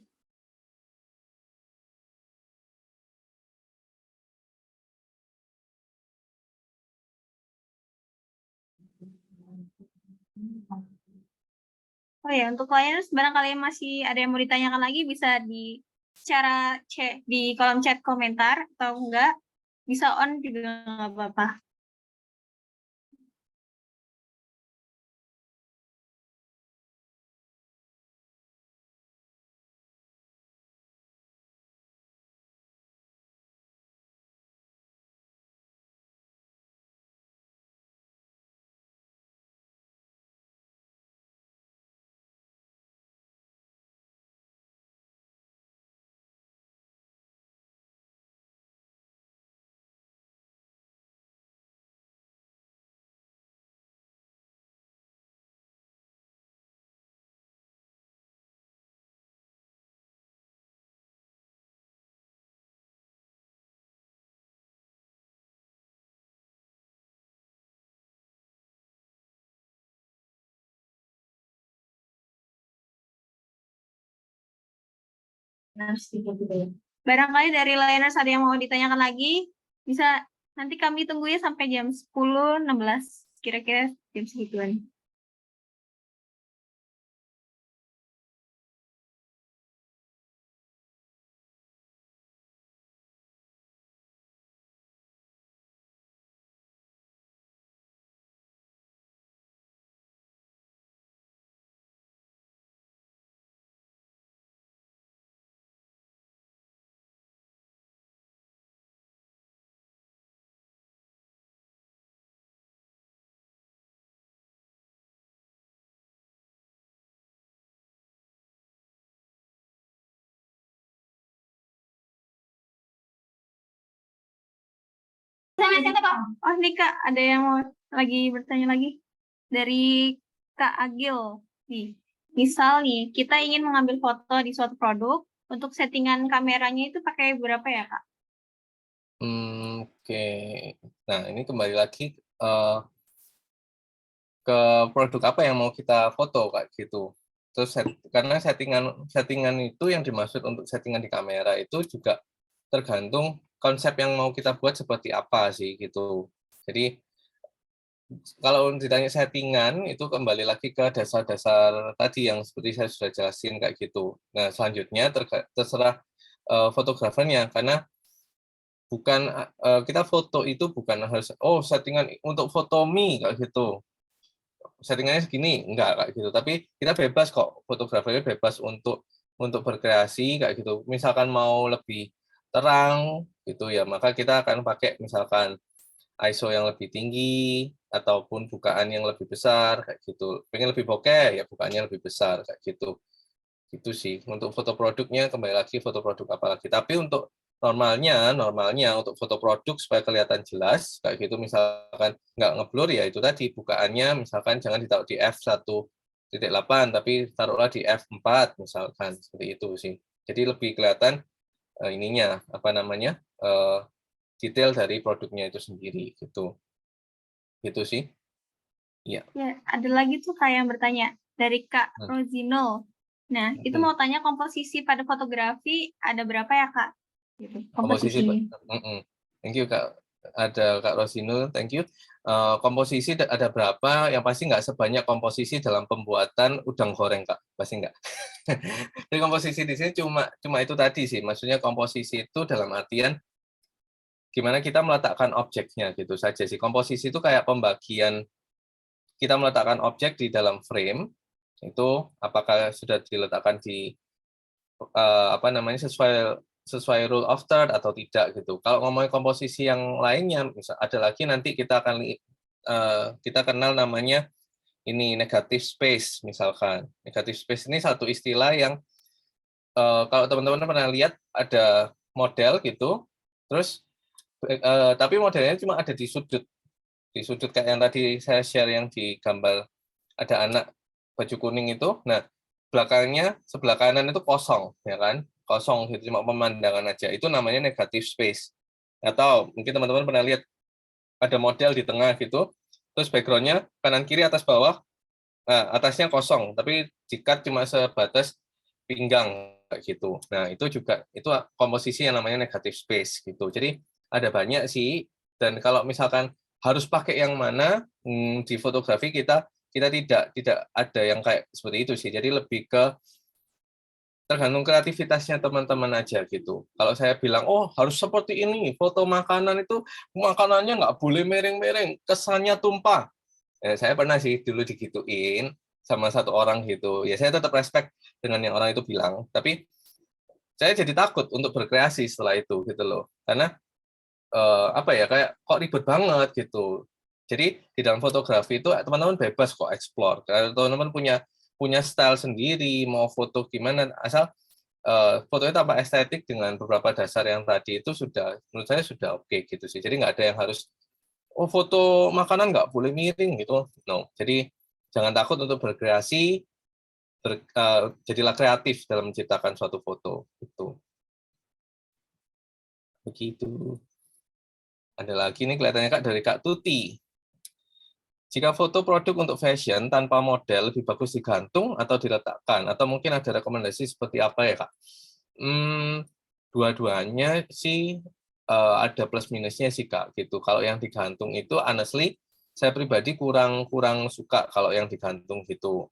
oh ya, untuk planners barangkali masih ada yang mau ditanyakan lagi bisa di cara chat di kolom chat komentar atau enggak bisa on juga nggak apa-apa. Barangkali dari liners ada yang mau ditanyakan lagi, bisa nanti kami tunggu ya sampai jam 10.16, kira-kira jam segituan. Oh, nih Kak, ada yang mau lagi bertanya lagi dari Kak Agil. Nih, misal nih, kita ingin mengambil foto di suatu produk, untuk settingan kameranya itu pakai berapa ya, Kak? Oke. Nah, ini kembali lagi ke produk apa yang mau kita foto Kak gitu. Terus karena settingan itu yang dimaksud untuk settingan di kamera itu juga tergantung konsep yang mau kita buat seperti apa sih gitu. Jadi kalau ditanya settingan itu kembali lagi ke dasar-dasar tadi yang seperti saya sudah jelasin kayak gitu. Nah, selanjutnya terserah fotografernya karena bukan kita foto itu bukan harus settingan untuk foto me kayak gitu. Settingannya segini enggak kayak gitu, tapi kita bebas kok, fotografernya bebas untuk berkreasi kayak gitu. Misalkan mau lebih terang gitu ya, maka kita akan pakai misalkan ISO yang lebih tinggi ataupun bukaan yang lebih besar kayak gitu. Pengen lebih bokeh ya bukaannya lebih besar kayak gitu. Itu sih untuk foto produknya, kembali lagi foto produk apalagi. Tapi untuk normalnya untuk foto produk supaya kelihatan jelas kayak gitu, misalkan nggak ngeblur ya itu tadi bukaannya misalkan jangan ditaruh di f1.8 tapi taruhlah di f4 misalkan, seperti itu sih. Jadi lebih kelihatan ininya apa namanya detail dari produknya itu sendiri gitu. Gitu sih. Iya. Ya, ada lagi tuh Kak yang bertanya dari Kak Rozino. Nah, itu mau tanya komposisi pada fotografi ada berapa ya, Kak? Gitu, Komposisi, komposisi. thank you Kak. Ada Kak Rosino, thank you. Komposisi ada berapa? Yang pasti nggak sebanyak komposisi dalam pembuatan udang goreng Kak, pasti nggak. Jadi komposisi di sini cuma itu tadi sih. Maksudnya komposisi itu dalam artian gimana kita meletakkan objeknya gitu saja sih. Komposisi itu kayak pembagian kita meletakkan objek di dalam frame itu apakah sudah diletakkan di apa namanya sesuai rule of third atau tidak gitu. Kalau ngomongin komposisi yang lainnya, misal ada lagi nanti kita akan kita kenal namanya ini negative space misalkan. Negative space ini satu istilah yang kalau teman-teman pernah lihat ada model gitu, terus tapi modelnya cuma ada di sudut kayak yang tadi saya share yang di gambar ada anak baju kuning itu. Nah, belakangnya sebelah kanan itu kosong, ya kan? Kosong gitu, cuma pemandangan aja. Itu namanya negative space. Atau mungkin teman-teman pernah lihat ada model di tengah gitu, terus background-nya kanan kiri atas bawah, nah atasnya kosong, tapi dikat cuma sebatas pinggang kayak gitu. Nah, itu juga itu komposisi yang namanya negative space gitu. Jadi ada banyak sih, dan kalau misalkan harus pakai yang mana di fotografi kita tidak ada yang kayak seperti itu sih. Jadi lebih ke tergantung kreativitasnya teman-teman aja gitu. Kalau saya bilang, harus seperti ini, foto makanan itu makanannya nggak boleh miring-miring, kesannya tumpah. Saya pernah sih dulu digituin sama satu orang gitu. Ya saya tetap respect dengan yang orang itu bilang, tapi saya jadi takut untuk berkreasi setelah itu gitu loh. Karena apa ya kayak kok ribet banget gitu. Jadi di dalam fotografi itu teman-teman bebas kok explore. Kalau teman-teman punya style sendiri, mau foto gimana, asal fotonya tanpa estetik dengan beberapa dasar yang tadi itu sudah menurut saya sudah oke gitu sih. Jadi nggak ada yang harus foto makanan nggak boleh miring gitu. No. Jadi jangan takut untuk berkreasi, jadilah kreatif dalam menciptakan suatu foto itu. Begitu. Ada lagi nih kelihatannya Kak dari Kak Tuti. Jika foto produk untuk fashion tanpa model lebih bagus digantung atau diletakkan? Atau mungkin ada rekomendasi seperti apa ya Kak? Dua-duanya sih ada plus minusnya sih Kak. Gitu. Kalau yang digantung itu honestly saya pribadi kurang suka kalau yang digantung gitu.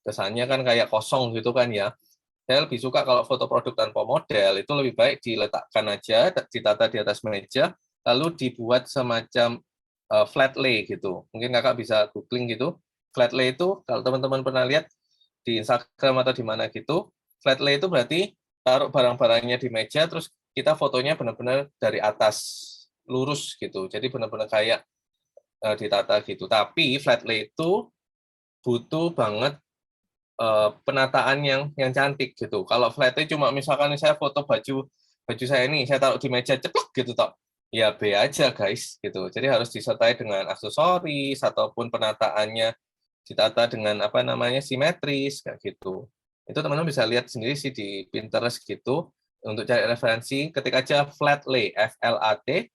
Kesannya kan kayak kosong gitu kan ya. Saya lebih suka kalau foto produk tanpa model itu lebih baik diletakkan aja, ditata di atas meja, lalu dibuat semacam flat lay gitu. Mungkin kakak bisa googling gitu. Flat lay itu kalau teman-teman pernah lihat di Instagram atau di mana gitu, flat lay itu berarti taruh barang-barangnya di meja, terus kita fotonya benar-benar dari atas lurus gitu. Jadi benar-benar kayak ditata gitu. Tapi flat lay itu butuh banget penataan yang cantik gitu. Kalau flat lay cuma misalkan saya foto baju saya ini, saya taruh di meja ceplok gitu toh. ya B aja guys gitu. Jadi harus disertai dengan aksesoris ataupun penataannya ditata dengan apa namanya simetris kayak gitu. Itu teman-teman bisa lihat sendiri sih di Pinterest gitu untuk cari referensi. Ketik aja flat lay, FLAT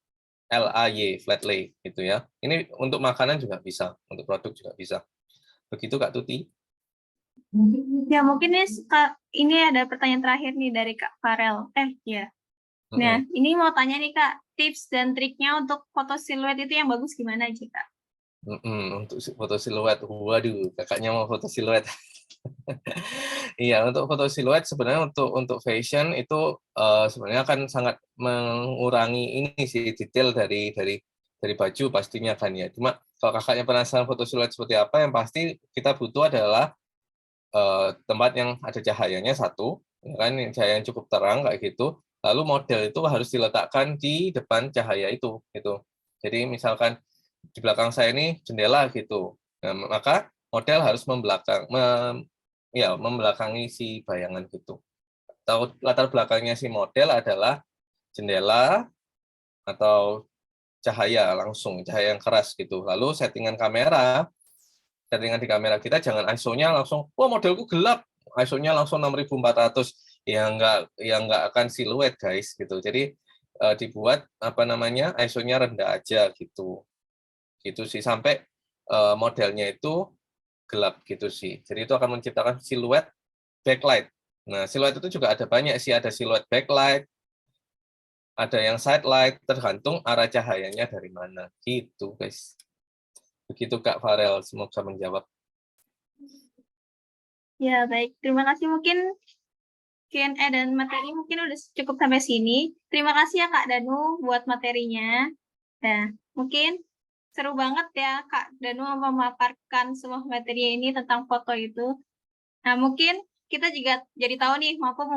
LAY, flat lay gitu ya. Ini untuk makanan juga bisa, untuk produk juga bisa. Begitu Kak Tuti. Ya mungkin nih Kak, ini ada pertanyaan terakhir nih dari Kak Farel. Ya. Nah, Mm-mm. ini mau tanya nih Kak, tips dan triknya untuk foto siluet itu yang bagus gimana aja Kak? Untuk foto siluet, waduh, kakaknya mau foto siluet. Iya, untuk foto siluet sebenarnya untuk fashion itu sebenarnya kan sangat mengurangi ini sih detail dari baju pastinya kan ya. Cuma kalau kakaknya penasaran foto siluet seperti apa, yang pasti kita butuh adalah tempat yang ada cahayanya satu, ya kan, cahaya yang cukup terang kayak gitu. Lalu model itu harus diletakkan di depan cahaya itu, gitu. Jadi misalkan di belakang saya ini jendela gitu, nah, maka model harus membelakangi si bayangan gitu. Atau latar belakangnya si model adalah jendela atau cahaya langsung, cahaya yang keras gitu. Lalu settingan di kamera kita jangan ISO-nya langsung, wah modelku gelap, ISO-nya langsung 6400, ya nggak akan siluet guys gitu. Jadi dibuat apa namanya ISO-nya rendah aja gitu sih sampai modelnya itu gelap gitu sih. Jadi itu akan menciptakan siluet backlight. Nah, siluet itu juga ada banyak sih, ada siluet backlight, ada yang side light, tergantung arah cahayanya dari mana gitu guys. Begitu Kak Farel, semoga menjawab. Ya, baik. Terima kasih mungkin Q&A dan materi mungkin udah cukup sampai sini. Terima kasih ya Kak Danu buat materinya. Nah, mungkin seru banget ya Kak Danu memaparkan semua materi ini tentang foto itu. Nah, mungkin kita juga jadi tahu nih maupun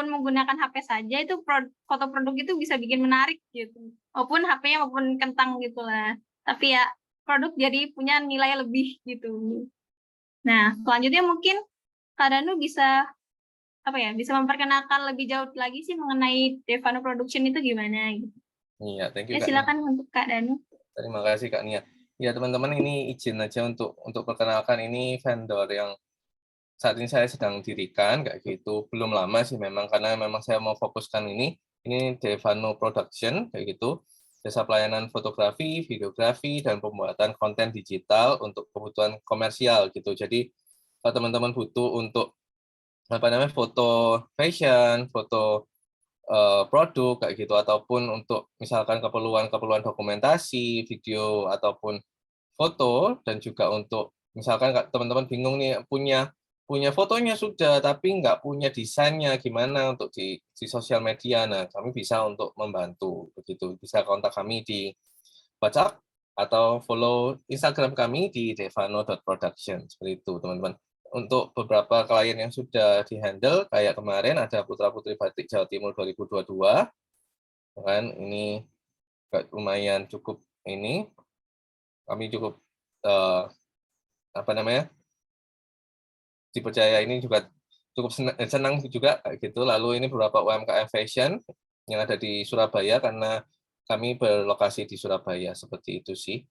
menggunakan HP saja itu foto produk itu bisa bikin menarik gitu. Maupun HP-nya maupun kentang gitu lah. Tapi ya produk jadi punya nilai lebih gitu. Nah, selanjutnya mungkin Kak Danu bisa bisa memperkenalkan lebih jauh lagi sih mengenai Devano Production itu gimana gitu. Iya, thank you Ya Kak Nia. silakan untuk Kak Danu. Terima kasih Kak Nia. Ya teman-teman, ini izin aja untuk perkenalkan, ini vendor yang saat ini saya sedang dirikan kayak gitu. Belum lama sih memang, karena memang saya mau fokuskan ini Devano Production kayak gitu. Jasa pelayanan fotografi, videografi, dan pembuatan konten digital untuk kebutuhan komersial gitu. Jadi kalau teman-teman butuh untuk apa namanya foto fashion, foto produk kayak gitu, ataupun untuk misalkan keperluan dokumentasi, video ataupun foto, dan juga untuk misalkan teman-teman bingung nih punya punya fotonya sudah tapi nggak punya desainnya gimana untuk di sosial media. Nah, kami bisa untuk membantu begitu. Bisa kontak kami di WhatsApp atau follow Instagram kami di devano.production seperti itu, teman-teman. Untuk beberapa klien yang sudah di-handle, kayak kemarin ada Putra Putri Batik Jawa Timur 2022, kan ini lumayan cukup ini, kami cukup apa namanya dipercaya, ini juga cukup senang juga kayak gitu. Lalu ini beberapa UMKM fashion yang ada di Surabaya karena kami berlokasi di Surabaya, seperti itu sih.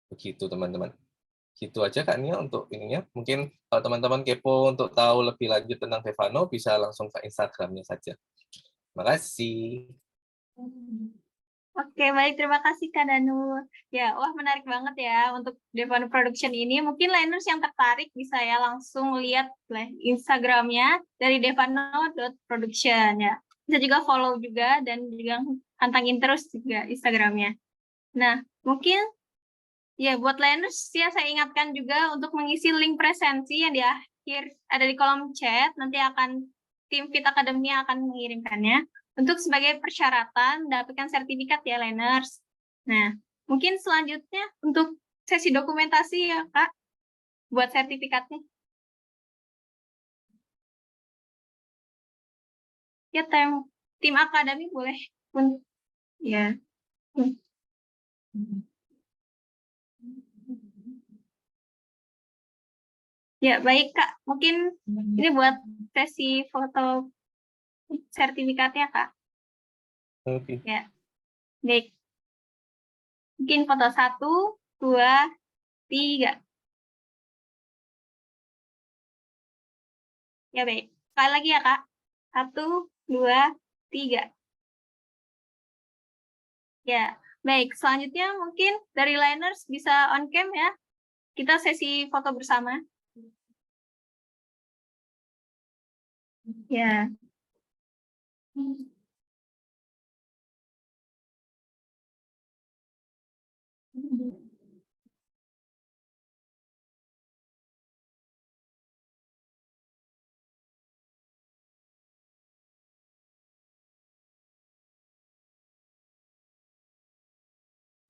Begitu teman-teman. Gitu aja Kak Nia untuk ininya. Mungkin kalau teman-teman kepo untuk tahu lebih lanjut tentang Devano, bisa langsung ke Instagram-nya saja. Terima kasih. Oke, baik. Terima kasih Kak Danu. Ya, wah menarik banget ya untuk Devano Production ini. Mungkin liners yang tertarik bisa ya langsung lihat Instagramnya dari devano.production ya. Bisa juga follow juga dan juga pantangin terus juga Instagramnya. Nah, mungkin ya buat liners ya saya ingatkan juga untuk mengisi link presensi yang di akhir ada di kolom chat. Nanti tim Fit Academy akan mengirimkannya. Untuk sebagai persyaratan dapatkan sertifikat ya learners. Nah, mungkin selanjutnya untuk sesi dokumentasi ya Kak, buat sertifikatnya. Ya tim akademi boleh pun ya. Ya baik Kak, mungkin ini buat sesi foto sertifikatnya Kak. Oke. Ya. Baik. Mungkin foto 1, 2, 3. Ya, baik. Sekali lagi ya, Kak. 1, 2, 3. Ya, baik. Selanjutnya mungkin dari Liners bisa on cam ya. Kita sesi foto bersama. Ya.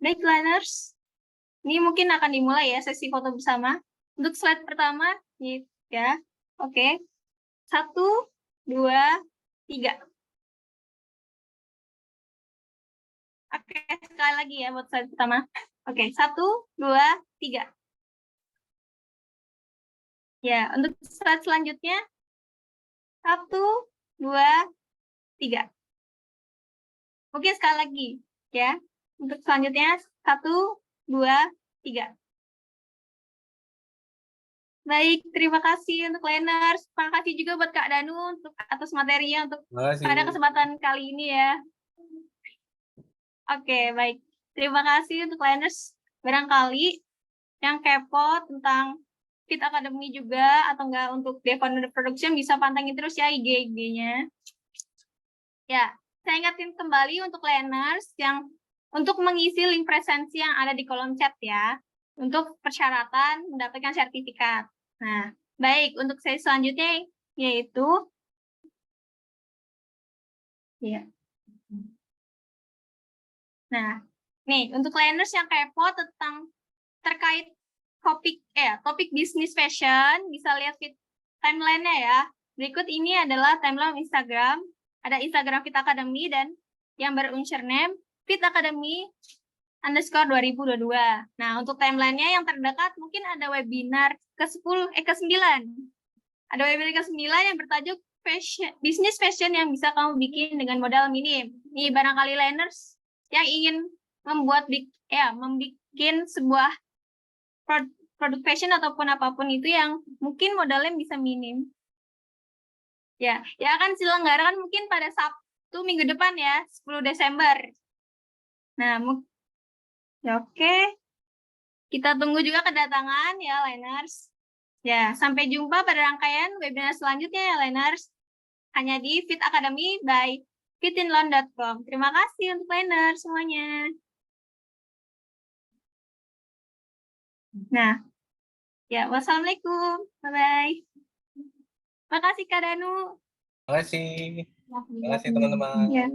Baik, Liners. Ini mungkin akan dimulai ya sesi foto bersama. Untuk slide pertama, ya. Oke. 1, 2, 3. Oke, sekali lagi ya buat slide pertama. Oke, 1, 2, 3. Ya, untuk slide selanjutnya 1, 2, 3. Mungkin sekali lagi ya. Untuk selanjutnya 1, 2, 3. Baik, terima kasih untuk Liners. Terima kasih juga buat Kak Danu untuk atas materinya untuk Terima kasih. pada kesempatan kali ini ya. Oke, baik. Terima kasih untuk Liners. Barangkali yang kepo tentang Fit Academy juga atau enggak untuk Devon Production bisa pantengin terus ya IG-nya. Ya, saya ingatin kembali untuk Liners yang untuk mengisi link presensi yang ada di kolom chat ya, untuk persyaratan mendapatkan sertifikat. Nah, baik, untuk sesi selanjutnya yaitu ya. Nah, nih untuk Liners yang kepo tentang terkait topik bisnis fashion, bisa lihat timeline-nya ya. Berikut ini adalah timeline Instagram. Ada Instagram Fit Academy dan yang berunsur name @fitacademy_2022. Nah, untuk timeline-nya yang terdekat mungkin ada webinar ke-9. Ada webinar ke-9 yang bertajuk bisnis fashion yang bisa kamu bikin dengan modal minim. Nih, barangkali Liners yang ingin membuat sebuah produk fashion ataupun apapun itu yang mungkin modalnya bisa minim. Ya akan diselenggarakan mungkin pada Sabtu minggu depan ya, 10 Desember. Nah, ya oke. Kita tunggu juga kedatangan ya, Liners. Ya, sampai jumpa pada rangkaian webinar selanjutnya ya, Liners. Hanya di Fit Academy by fitinlearn.com. Terima kasih untuk Liners semuanya. Nah, ya, wassalamualaikum. Bye-bye. Terima kasih, Kak Danu. Terima kasih. Terima kasih teman-teman. Ya.